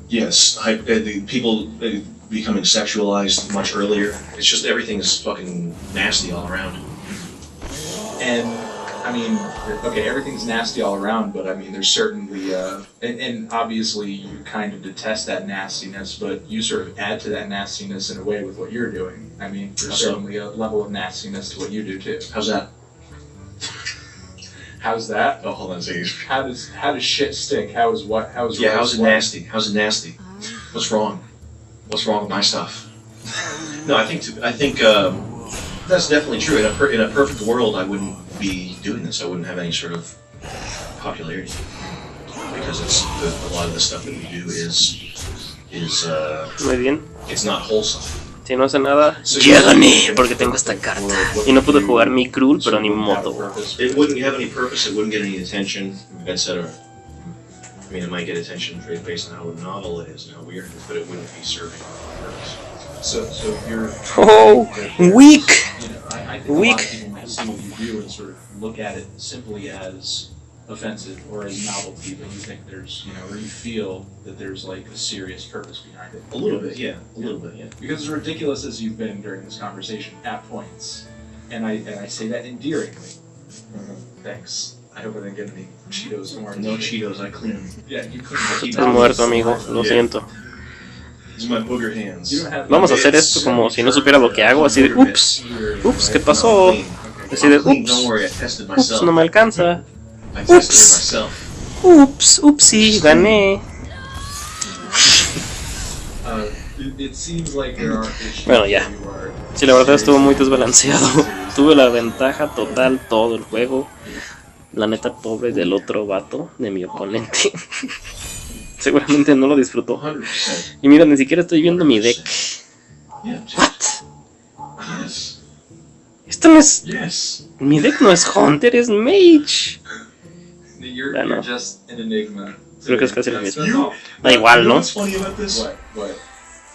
Yes, the people becoming sexualized much earlier. It's just everything's fucking nasty all around. And I mean, okay, everything's nasty all around, but I mean, there's certainly, and obviously you kind of detest that nastiness, but you sort of add to that nastiness in a way with what you're doing. I mean, there's certainly a level of nastiness to what you do too. How's that? How's that? Oh, hold on a second. How does shit stink? How is what? How is Yeah, what? how's it nasty? How's it nasty? What's wrong? What's wrong with my stuff? No, I think that's definitely true. In a perfect world, I wouldn't be doing this. I wouldn't have any sort of popularity because a lot of the stuff that we do is muy bien. it's not wholesome. Si no hace nada, ya gané porque tengo esta carta. Y no pude jugar mi Growl, pero ni modo. It wouldn't have any purpose. It wouldn't get any attention, etc. I mean, it might get attention based on how novel it is and how weird it is, but it wouldn't be serving a purpose. So you're. Oh, weak. You know, I think Weak. a lot of people might see what you do and sort of look at it simply as offensive or as novelty, but you think there's, you know, or you feel that there's like a serious purpose behind it. A little bit, yeah. A little bit, yeah. Because as ridiculous as you've been during this conversation at points, and I say that endearingly. Thanks. I hope I didn't get any Cheetos or No Cheetos, I clean them. Yeah, you couldn't. Estás muerto, amigo. Lo siento. These are my booger hands. You don't have Vamos a hacer esto como si no supiera lo que hago, así de ups, ups, ¿qué pasó? Así de Don't ups, worry, I tested ups, myself. no me alcanza. I tested it Ups. myself. Ups, upsi, gané. It seems like there are issues Bueno, ya. where you are Sí, la verdad estuvo muy desbalanceado. Tuve la ventaja total todo el juego. La neta, pobre del otro vato, de mi oponente. Seguramente no lo disfrutó. 100%. Y mira, ni siquiera estoy viendo mi deck. Yeah, What? yes. Esto no es... Yes. Mi deck no es Hunter, es Mage. You're, I know. you're just an enigma. Creo que es casi lo mismo. That's all. Da igual, You know ¿no? what's funny about this? What?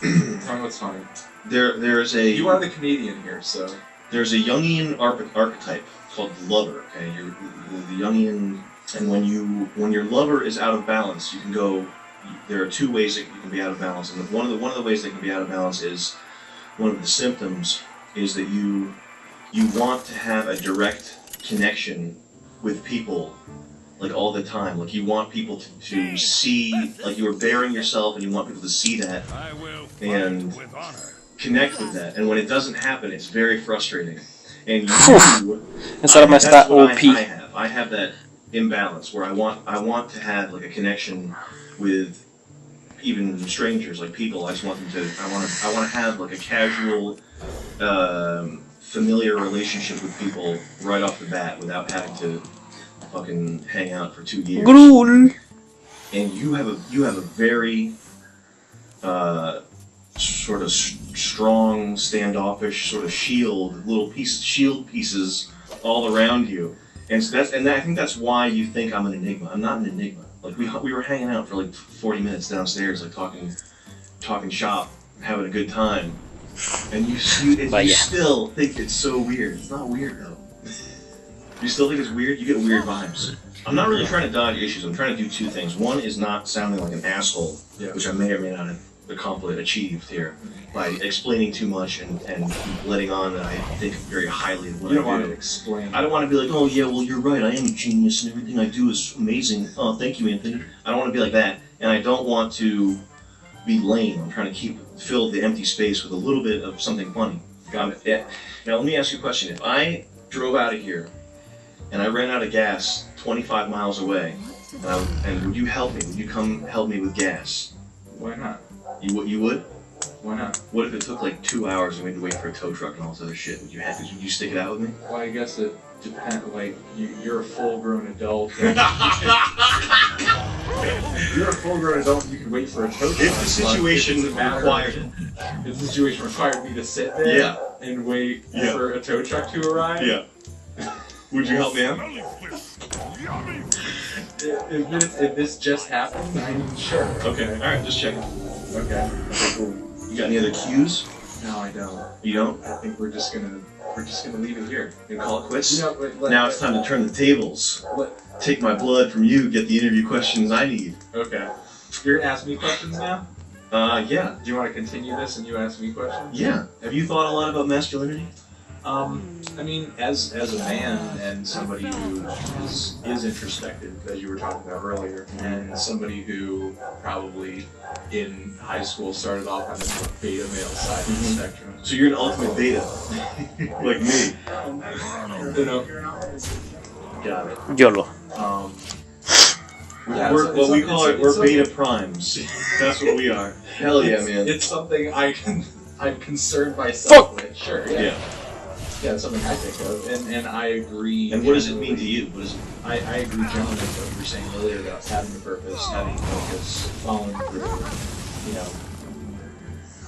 Tell me what's funny. There's You are a the comedian here, so. there's a Jungian archetype called the lover. Okay, you're the Jungian, and when your lover is out of balance, you can go. There are two ways that you can be out of balance, and one of the ways that can be out of balance is one of the symptoms is that you want to have a direct connection with people, like all the time. Like you want people to see, like you are bearing yourself, and you want people to see that and connect with that. And when it doesn't happen, it's very frustrating. And Esa arma está OP. I have that imbalance where I want to have like a connection with even strangers, like people. I just want them to. I want to have like a casual, familiar relationship with people right off the bat without having to fucking hang out for 2 years. Gruel. And you have a very sort of strong, standoffish sort of shield pieces all around you. And so I think that's why you think I'm an enigma. I'm not an enigma. Like we were hanging out for like 40 minutes downstairs, like talking shop, having a good time, and you still think it's so weird. It's not weird though. You still think it's weird? You get weird vibes. I'm not really trying to dodge issues. I'm trying to do two things. One is not sounding like an asshole, which I may or may not have achieved here by explaining too much and letting on that I think very highly of what I do. You don't want to explain. I don't want to be like, oh yeah, well you're right, I am a genius and everything I do is amazing. Oh, thank you, Anthony. I don't want to be like that, and I don't want to be lame. I'm trying to fill the empty space with a little bit of something funny. Got it. Now let me ask you a question. If I drove out of here and I ran out of gas 25 miles away, and would you help me? Would you come help me with gas? Why not? You would? Why not? What if it took like 2 hours and we had to wait for a tow truck and all this other shit? Would you stick it out with me? Well, I guess it depends. Like, you're a full-grown adult. You're a full-grown adult, you can wait for a tow truck. If the situation required it. If the situation required me to sit there and wait for a tow truck to arrive? Yeah. Would you help me out? If this just happened, I'm sure. Okay, alright, just checking. Okay, cool. You got any other cues? No, I don't. You don't? I think we're just gonna leave it here. You call it quits? You know, now it's time to turn the tables. Take my blood from you, get the interview questions I need. Okay. You're gonna ask me questions now? Yeah. Do you want to continue this and you ask me questions? Yeah. Have you thought a lot about masculinity? I mean, as a man and somebody who is introspective, as you were talking about earlier, and somebody who probably in high school started off on the beta male side of the spectrum. So you're an ultimate beta, like me. You know, got it. YOLO. We're beta primes. That's what we are. Hell yeah, man. It's something I'm concerned myself with. Sure. Yeah. Yeah, it's something I think of, and I agree. And what does it mean to you? What is it? I agree generally with what you were saying earlier about having a purpose, having focus, following through. You know,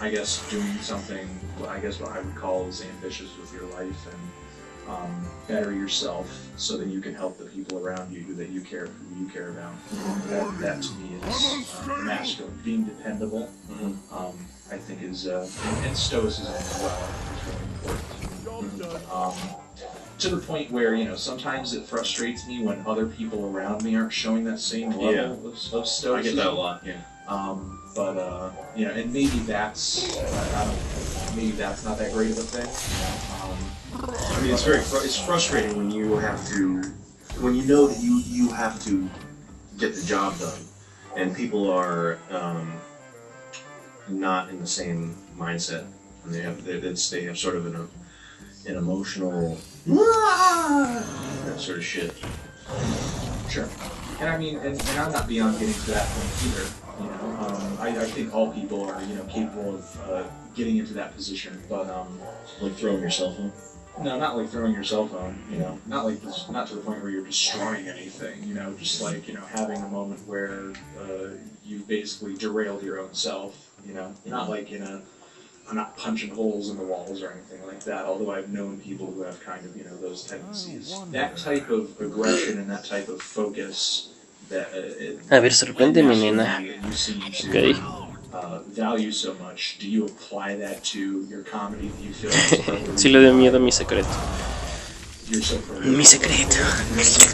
I guess doing something. I guess what I would call is ambitious with your life and better yourself, so that you can help the people around you who you care about. That to me is masculine. Being dependable, I think is and stoicism as well is really important. To the point where, you know, sometimes it frustrates me when other people around me aren't showing that same level of stoicism. I get that a lot, yeah. But you know, and maybe that's maybe that's not that great of a thing. I mean, it's frustrating when you know that you have to get the job done, and people are not in the same mindset, and they have sort of an emotional that sort of shit. Sure. And I mean, and I'm not beyond getting to that point either. You know, I think all people are, you know, capable of getting into that position, but like throwing your cell phone. No, not like throwing your cell phone. You know, not to the point where you're destroying anything. You know, just like, you know, having a moment where you've basically derailed your own self. You know, not like I'm not punching holes in the walls or anything like that, although I've known people who have kind of, you know, those tendencies. That type of aggression and that type of focus that A ver, sorprende mi nena. you seem Okay. to value so much. Do you apply that to your comedy? Do you feel like Sí le dio miedo a mi secreto. you're so Mi secreto.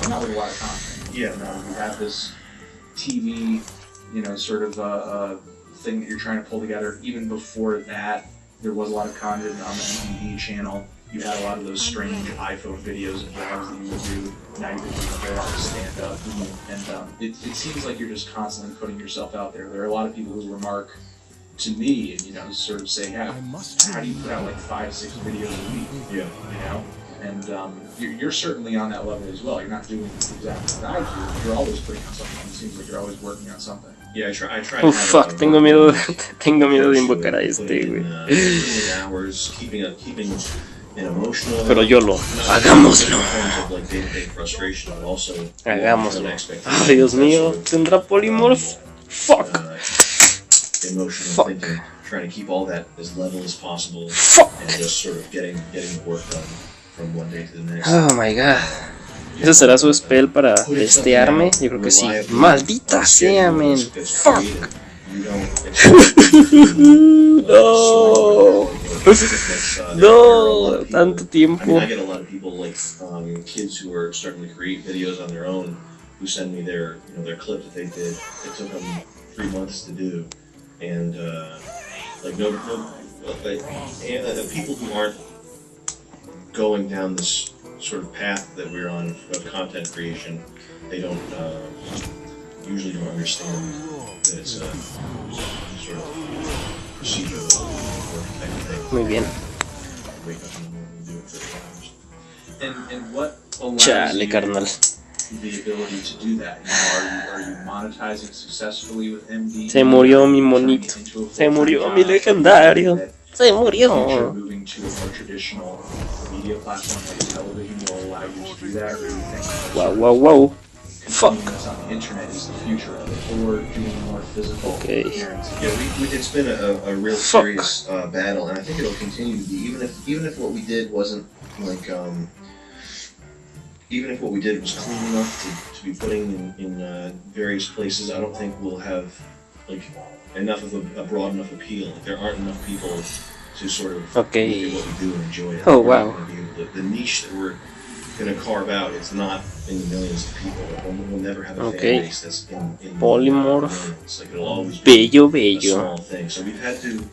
not with a lot of content? Yeah. You know, you have this TV, you know, sort of thing that you're trying to pull together. Even before that, there was a lot of content on the MTV channel. You had a lot of those strange iPhone videos and vlogs that you would do. Now you're doing a whole lot of stand-up. And it seems like you're just constantly putting yourself out there. There are a lot of people who remark to me and, you know, sort of say, hey, how do you put out like 5-6 videos a week? Yeah. You know? And you're certainly on that level as well. You're not doing exactly what I do. You're always putting out something. It seems like you're always working on something. Yeah, I try Oh fuck, tengo miedo de invocar a este, güey. Hours, keeping an emotional. Pero yo lo, hagámoslo. Hagámoslo. Ay, Dios mío, ¿tendrá polymorph? Fuck. Emotional thinking, trying to keep all that as level as possible, and just sort of getting the work done from one day to the next. Oh my god. ¿Ese será su spell para testearme? Yo creo que sí. ¡Maldita sea, men! ¡Fuck! No. No, tanto tiempo. I get a lot of people, like kids who are starting to create videos on their own, who send me their clip that they did. It took them 3 months to do, and people who aren't going down this sort of path that we're on of content creation, they don't usually don't understand that it's a sort of procedural work type of thing. Muy bien. Wake up in the morning and do it for 8 hours. And what allows Chale, you carnal. the ability to do that? You know, are you monetizing successfully with MD? Se murió mi monito. Se murió mi legendario. Se murió. Moving to a more traditional media platform like television will allow you to do that, or do you think Wow, wow, wow. Fuck. that's on the internet is the future of it, or doing more physical Okay. appearances? Yeah, it's been a real serious battle, and I think it'll continue to be. Even if what we did wasn't like even if what we did was clean enough to be putting in various places, I don't think we'll have like enough of a broad enough appeal. Like, there aren't enough people to sort of Okay. look at what we do and enjoy it. Oh, We're wow. not gonna be able to- the niche that we're going to carve out, it's not in the millions of people. We'll never have a Okay. fan base that's in Polymorph. millions. Like, it'll always be Bello, a bello. small thing. So we've had to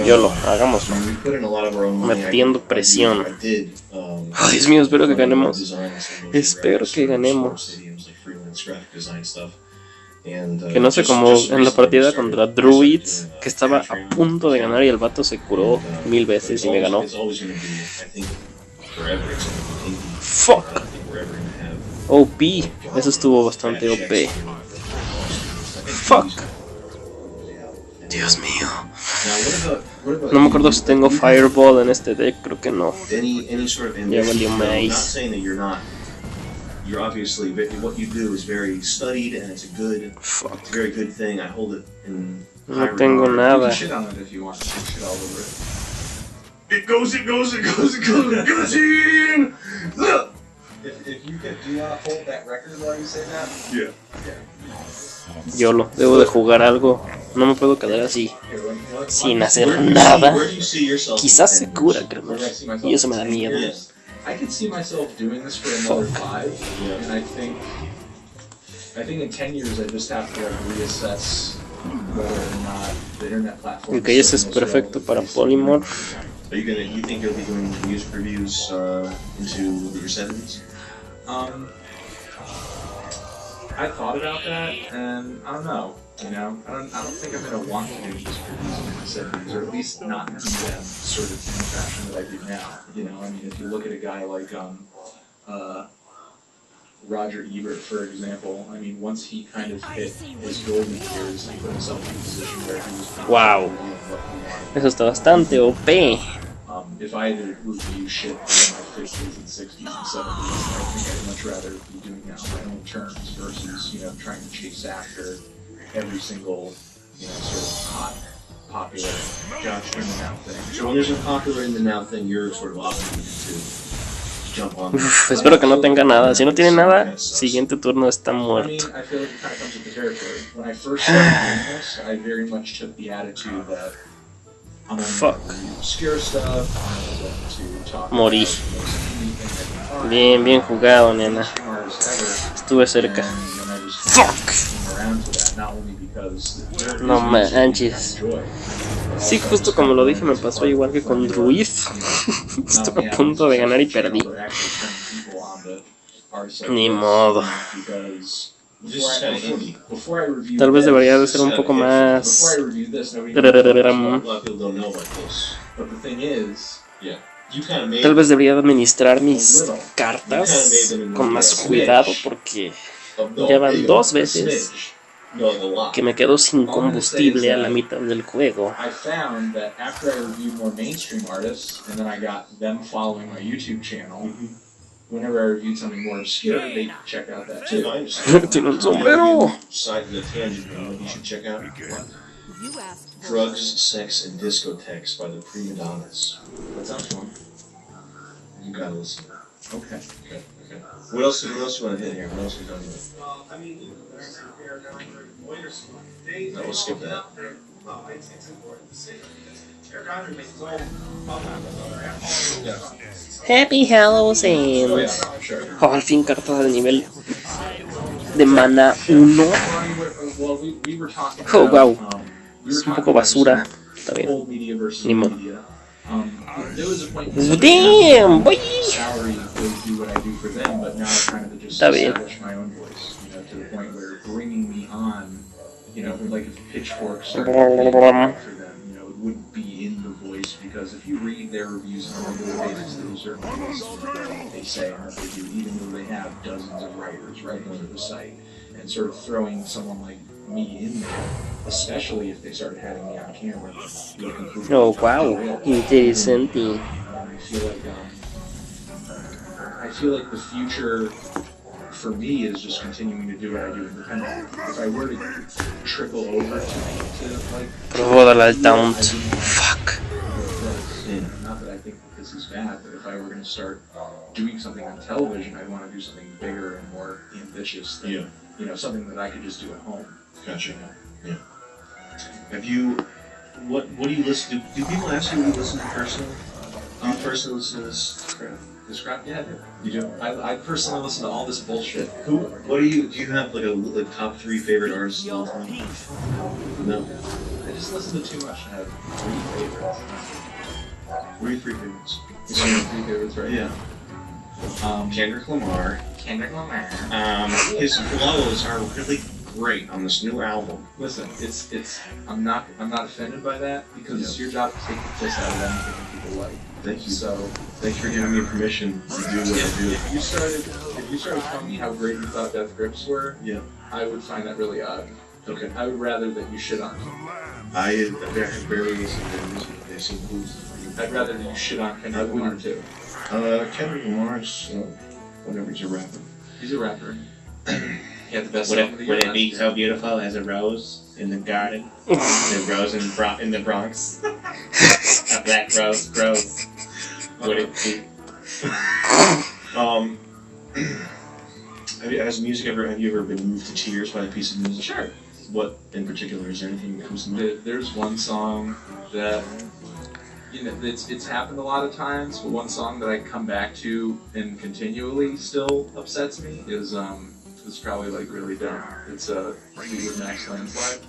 Yolo, hagámoslo. we put in a lot of our own money. Metiendo presión. I did, Ay, Dios mío, espero que ganemos. design some Espero graphics que for ganemos. stadiums, like freelance graphic design stuff. And, Que no sé, just como en la recently partida we contra started Druids, doing, que estaba a training. punto de ganar y el vato se curó 1000 veces y me ganó. It's always going to be, I think, forever. It's going to continue. Fuck. I don't think we're ever going to have OP. Eso estuvo bastante OP. Fuck. Dios mío. What about No me acuerdo si tengo Fireball en este deck, creo que no. any sort of Ya ambition? valió I'm not maíz. saying that you're not. You're obviously what you do is very studied, and it's a Fuck. very good thing. I hold it in high No tengo regard. You nada. can shit on it if you want. You can shit all over it. It goes in! If you could do not hold that record while you say that, Yeah. Yolo, debo de jugar algo. No me puedo quedar así, sin hacer Where do nada. you see yourself? Quizás se in 10 cura, years? carnal. Y eso me da miedo. Yes. I could see myself doing this for another 5, and I think in 10 years I just have to reassess whether or not the internet platform. Ok, ese es perfecto para Polymorph. You think you'll be doing music reviews into your 70s? I thought about that, and I don't know. You know, I don't think I'm gonna want to do music reviews in my 70s, or at least not do them sort of in the fashion that I do now. You know, I mean, if you look at a guy like Roger Ebert, for example, I mean, once he kind of hit his golden years, he put himself in a position where he was kind Wow. of reviewing what he wanted. Eso está bastante OP. If I had to review shit in my 50s and 60s and 70s, I think I'd much rather be doing it on my own terms versus, you know, trying to chase after every single, you know, sort of hot, popular, in the now thing. So when there's a popular in the now thing, you're sort of obligated to jump on. Uf, espero que no tenga nada. Si no tiene nada, siguiente turno está I mean, muerto. I feel like it kind of comes with the territory. When I first started doing this, I very much took the attitude that I'm going Fuck. to obscure stuff, I'm going to talk Morí. about the most indie thing I can find. Bien, bien jugado, nena. Smartest ever. Estuve cerca. And whenever just Fuck. around to that, not only because there No is manches. enjoy. Sí, justo como lo dije, me pasó igual que con Druid. Estuve a punto de ganar y perdí. Ni modo. Tal vez debería de ser un poco más... Tal vez debería administrar mis cartas con más cuidado porque ya van 2 veces que me quedo sin combustible a la mitad del juego. I found that after I reviewed more mainstream artists, and then I got them following my YouTube channel, whenever I reviewed something more obscure, they check out that too. Tiene un sombrero. Side of the tangent, you know what you should check out? Drugs, Sex, and Discotheques by the Prima Donnas. That sounds fun. You gotta listen to that. Okay. Okay. What else do you want to hit here? What else are we talking about? No, we'll skip that. Happy Halloween. Oh, yeah, sure. Oh, al fin cartas de nivel de mana 1. Well, we were talking Oh, wow. about, Es un poco basura. Está bien. old media versus Ni modo. media. There was a point Damn, boy. salary would do what I do for them, but now I'm trying to just Está bien. establish my own voice, to the point where bringing me on, like if Pitchfork started to for them, it wouldn't be in the voice, because if you read their reviews on a regular basis, those are things they say and what they do, even though they have dozens of writers writing for the site, and sort of throwing someone like me in there, especially if they started having me on camera. Oh, wow. Interesante. I feel like the future for me is just continuing to do what I do independently. If I were to trickle over to like Provo darle al taunt. Fuck. not that I think that this is bad, but if I were going to start doing something on television, I'd want to do something bigger and more ambitious than, something that I could just do at home. Gotcha. Yeah. Have you? What do you listen to? Do people ask you what you listen to personally? Do you personally listen to this crap? This crap? Yeah, I do. You do? I personally listen to all this bullshit. What do you have like a top 3 favorite artists of all time? No. I just listen to too much and have 3 favorites. What are your 3 favorites? You know, 3 favorites, right? Yeah. Kendrick Lamar. Kendrick Lamar. His flows are really great on this new album. Listen, it's I'm not offended by that, because it's your job to take the piss out of anything that people like. Thank you. So Thanks for giving me permission to do what I do. if you started telling me how great you thought Death Grips were, Yeah. I would find that really odd. Okay. I would rather that you shit on me. I barely listen to their music. They seem cool. I'd rather that you shit on Kendrick Lamar too. Kendrick Lamar's whatever, he's a rapper. He's a rapper. He had the best Would song of the year. it be so beautiful as a rose in the garden? The rose in the Bronx? A black rose grows. Would it be? Have you ever been moved to tears by a piece of music? Sure. What in particular? Is there anything that comes to mind? There's one song that it's happened a lot of times, but one song that I come back to and continually still upsets me is it's probably like really dumb. It's Fleetwood Mac's Landslide.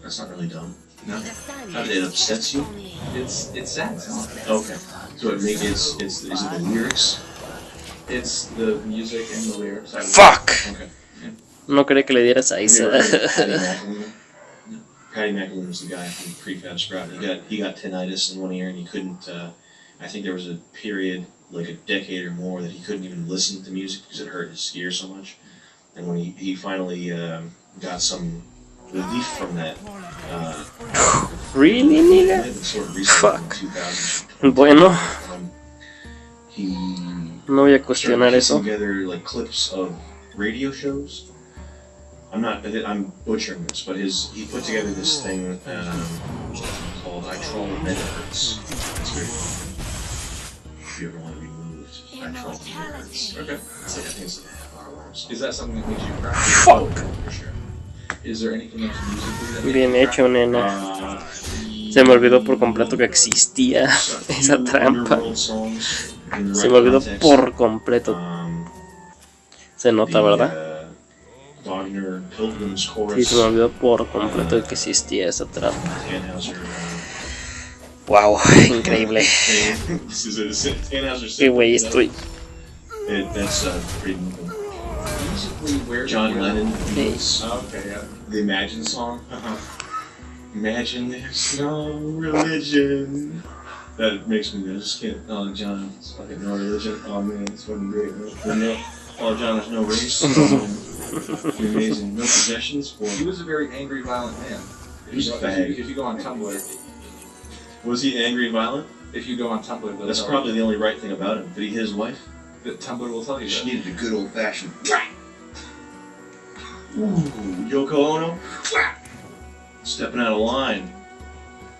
That's not really dumb. No, It upsets you? it's sad song. Okay. So is it the lyrics? It's the music and the lyrics. Fuck. Okay. No cree que le dieras a esa. Patty McAloon was the guy from Prefab Sprout. He got tinnitus in one ear and he couldn't. I think there was a period, like a decade or more, that he couldn't even listen to music because it hurt his ear so much. And when he finally got some relief from that, Really, nigga? sort of recently Fuck. in 2000, Bueno, he no voy a started cuestionar piecing eso. together like clips of radio shows. I'm butchering this, but he put together this thing called I Troll Megahertz. It's very fun. If you ever want to be moved, I Troll Megahertz. Okay. It's like, I think it's like a half-hour long song. Is that something that makes you cry? Fuck. For sure. Is there anything else musically that makes Bien you hecho, cry? nena. Se me olvidó por completo que existía esa trampa. Underworld songs in the Se right me olvidó context. por completo. Se nota, ¿verdad? Wagner, Pilgrim's Sí, Chorus, se me olvidó por completo que existía esa trampa. Tannhauser. Wow, increíble. This is a Tannhauser. Qué güey estoy. That's pretty moving. Musically, where John where- Lennon, Hey. Okay, yeah. the Imagine song. Imagine there's no religion. That makes me, I just can't. Oh, John, it's fucking no religion. Oh man, it's fucking great. Oh, John, there's no race. You're amazing. No possessions. He was a very angry, violent man. He was a fag. If you go on Tumblr, Was he angry and violent? if you go on Tumblr, they'll That's tell probably you the only right thing about him. Did he hit his wife? that Tumblr will tell you She that. needed a good old fashioned. Ooh, Yoko Ono. Stepping out of line.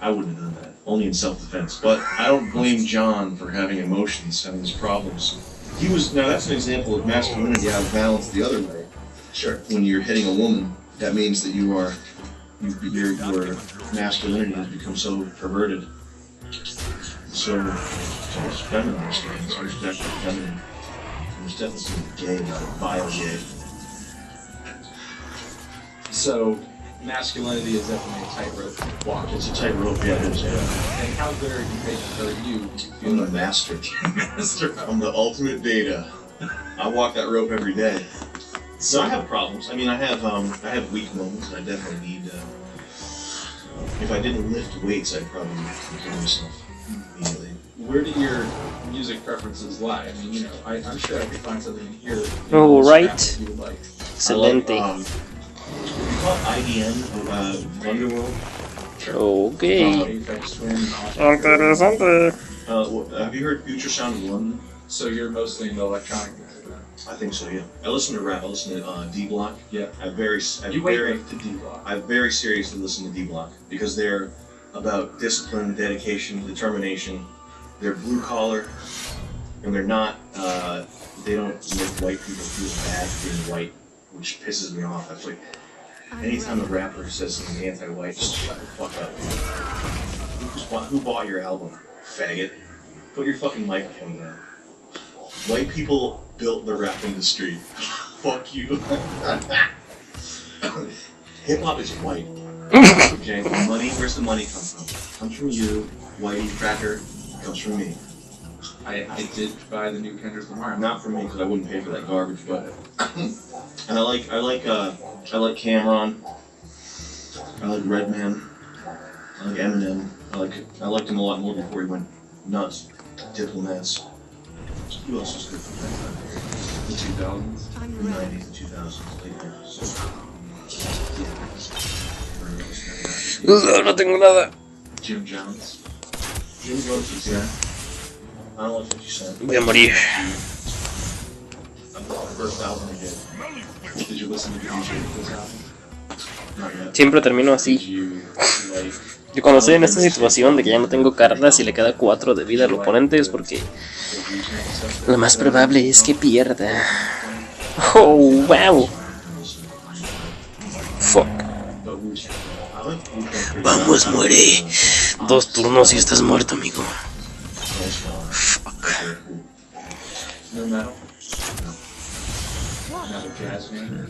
I wouldn't have done that. Only in self-defense. But I don't blame John for having emotions, having his problems. He was now. That's an example of masculinity out of balance the other way. Sure. When you're hitting a woman, that means that your masculinity has become so perverted. So it's feminine. So it's definitely feminine. There's definitely something gay about it, bio-gay. So, masculinity is definitely a tightrope walk. It's a tightrope, yeah, it is. Yeah. And how good are you feel I'm the like master. master? I'm the ultimate beta. I walk that rope every day. So I have problems. I mean, I have weak moments. I definitely need. If I didn't lift weights, I'd probably kill myself immediately. Where do your music preferences lie? I mean, you know, I'm sure I could find something in here. Oh, right. That you would like. Excelente. I like, we call it IDM, Underworld. Okay. Aphex Twin. Interesante. Have you heard Future Sound of London? So you're mostly into electronic music then? I think so, yeah. I listen to rap. I listen to D Block. Yeah. I You wait to D-Block. I very seriously listen to D Block because they're about discipline, dedication, determination. They're blue collar, and they're not. They don't make white people feel bad for being white, which pisses me off. That's like anytime a rapper says something anti-white, just shut the fuck up. Who bought your album, faggot? Put your fucking microphone down. White people built the rap industry. Fuck you. Hip hop is white. Okay, the money. Where's the money come from? It comes from you, whitey cracker. It comes from me. I did buy the new Kendrick Lamar. Not for me, because I wouldn't pay for that garbage. But and I like Cameron. I like Redman. I like Eminem. I liked him a lot more before he went nuts. Diplomats. Who else was good from that time period? The 2000s. The 90s and 2000s, late 90s. No tengo nada. Jim Jones. Jim Jones is I don't like 50 Cent. Voy a morir. The first album he did. Did you listen to the DJ of this album? Not yet. Siempre termino Did así. you like? Yo cuando estoy en esta situación de que ya no tengo cartas y le queda 4 de vida al oponente es porque lo más probable es que pierda. Oh, wow. Fuck. Vamos, muere. 2 turnos y estás muerto, amigo. Fuck. No metal. Another jazz man.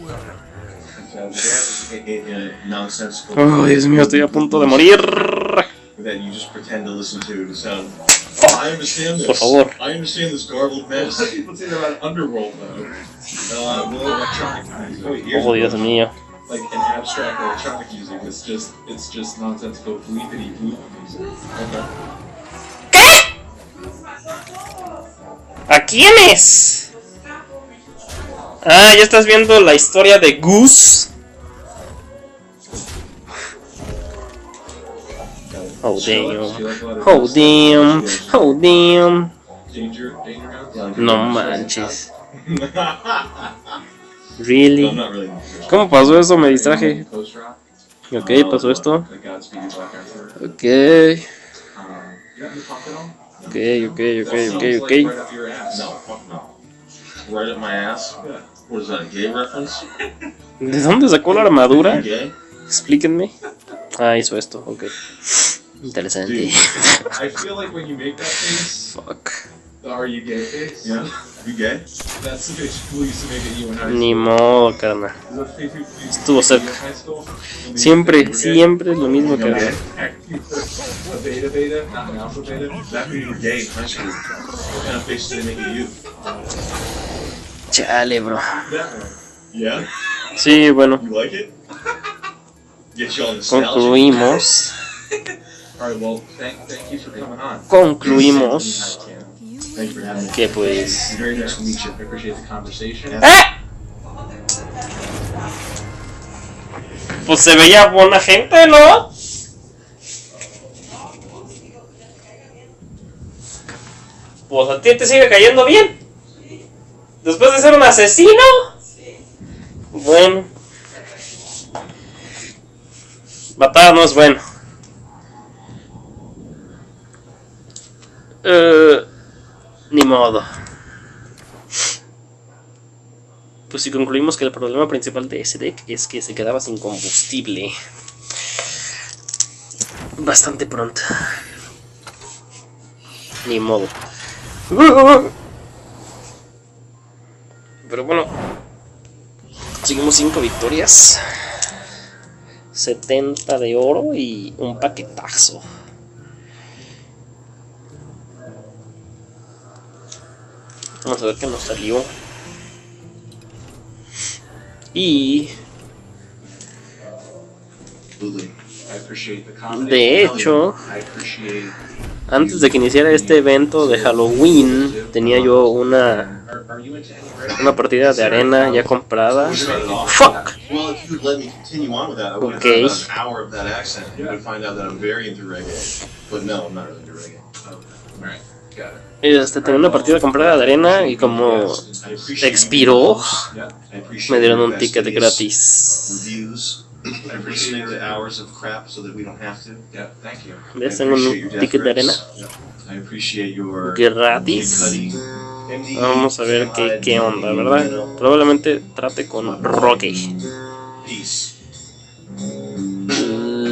Nonsensical. Oh, Dios mío, estoy a punto de morir. That you just pretend to listen to sound. Fuck. I understand this. Por favor. I understand this garbled mess. Let's say about Underworld though. Well, electronic music. Oh, Dios mío. Like an abstract electronic music. It's just nonsensical bleepity bloop music. Okay. ¿A quién es? Ah, ya estás viendo la historia de Goose. Oh damn. Oh damn. Oh damn. Danger Mouse? No manches. I'm Really? not really. ¿Cómo pasó eso? Me distraje. Post rock. Ok, pasó esto. The Godspeed You Black Emperor. Ok. You got any pop at all? Ok. That sounds like right up your ass. No, fuck no. Right up my ass. Yeah. What is that? A gay reference? ¿De dónde sacó la armadura? Gay? Explíquenme. Ah, hizo esto. Ok. Interesante. I feel like when you make that face, Fuck. the Are You Gay face, Yeah. You gay? That's the bitch who used to make it you in high Ni school. modo, carnal. Estuvo cerca. Siempre, siempre es lo mismo, carnal. A beta, not an alpha beta. Back when you were gay in high school, what kind of face did they make at you? Chale, bro. Yeah? Sí, bueno. You like it? Get you all nostalgic. Concluimos. Alright, well, thank you for coming on. Concluimos Thank you for having me. que pues... Very nice to meet you. I appreciate the conversation. ¡Eh! Pues se veía buena gente, ¿no? Pues a ti te sigue cayendo bien. Después de ser un asesino. Bueno. Matar no es bueno. Ni modo. Pues si concluimos que el problema principal de ese deck es que se quedaba sin combustible bastante pronto. Ni modo. Pero bueno, conseguimos 5 victorias, 70 de oro y un paquetazo. Vamos a ver qué nos salió. Y de hecho, antes de que iniciara este evento de Halloween, tenía yo una partida de arena ya comprada. Fuck. Well, if you would let me continue on with that, I would have Okay. about an hour of that accent. You would find out that I'm very into reggae. But no, I'm not really into reggae. Alright, got it. Tenía una partida comprada de arena y como expiró, I appreciate me dieron your un ticket investigations, gratis. reviews. I appreciate the hours of crap so that we don't have to. Yeah, thank you. ¿Ves? I Tengo appreciate un your ticket de arena deference. I appreciate your gratis. MD, Vamos a ver qué onda, ¿verdad? Probablemente trate con Rocky. Peace.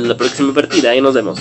La próxima partida, ahí nos vemos.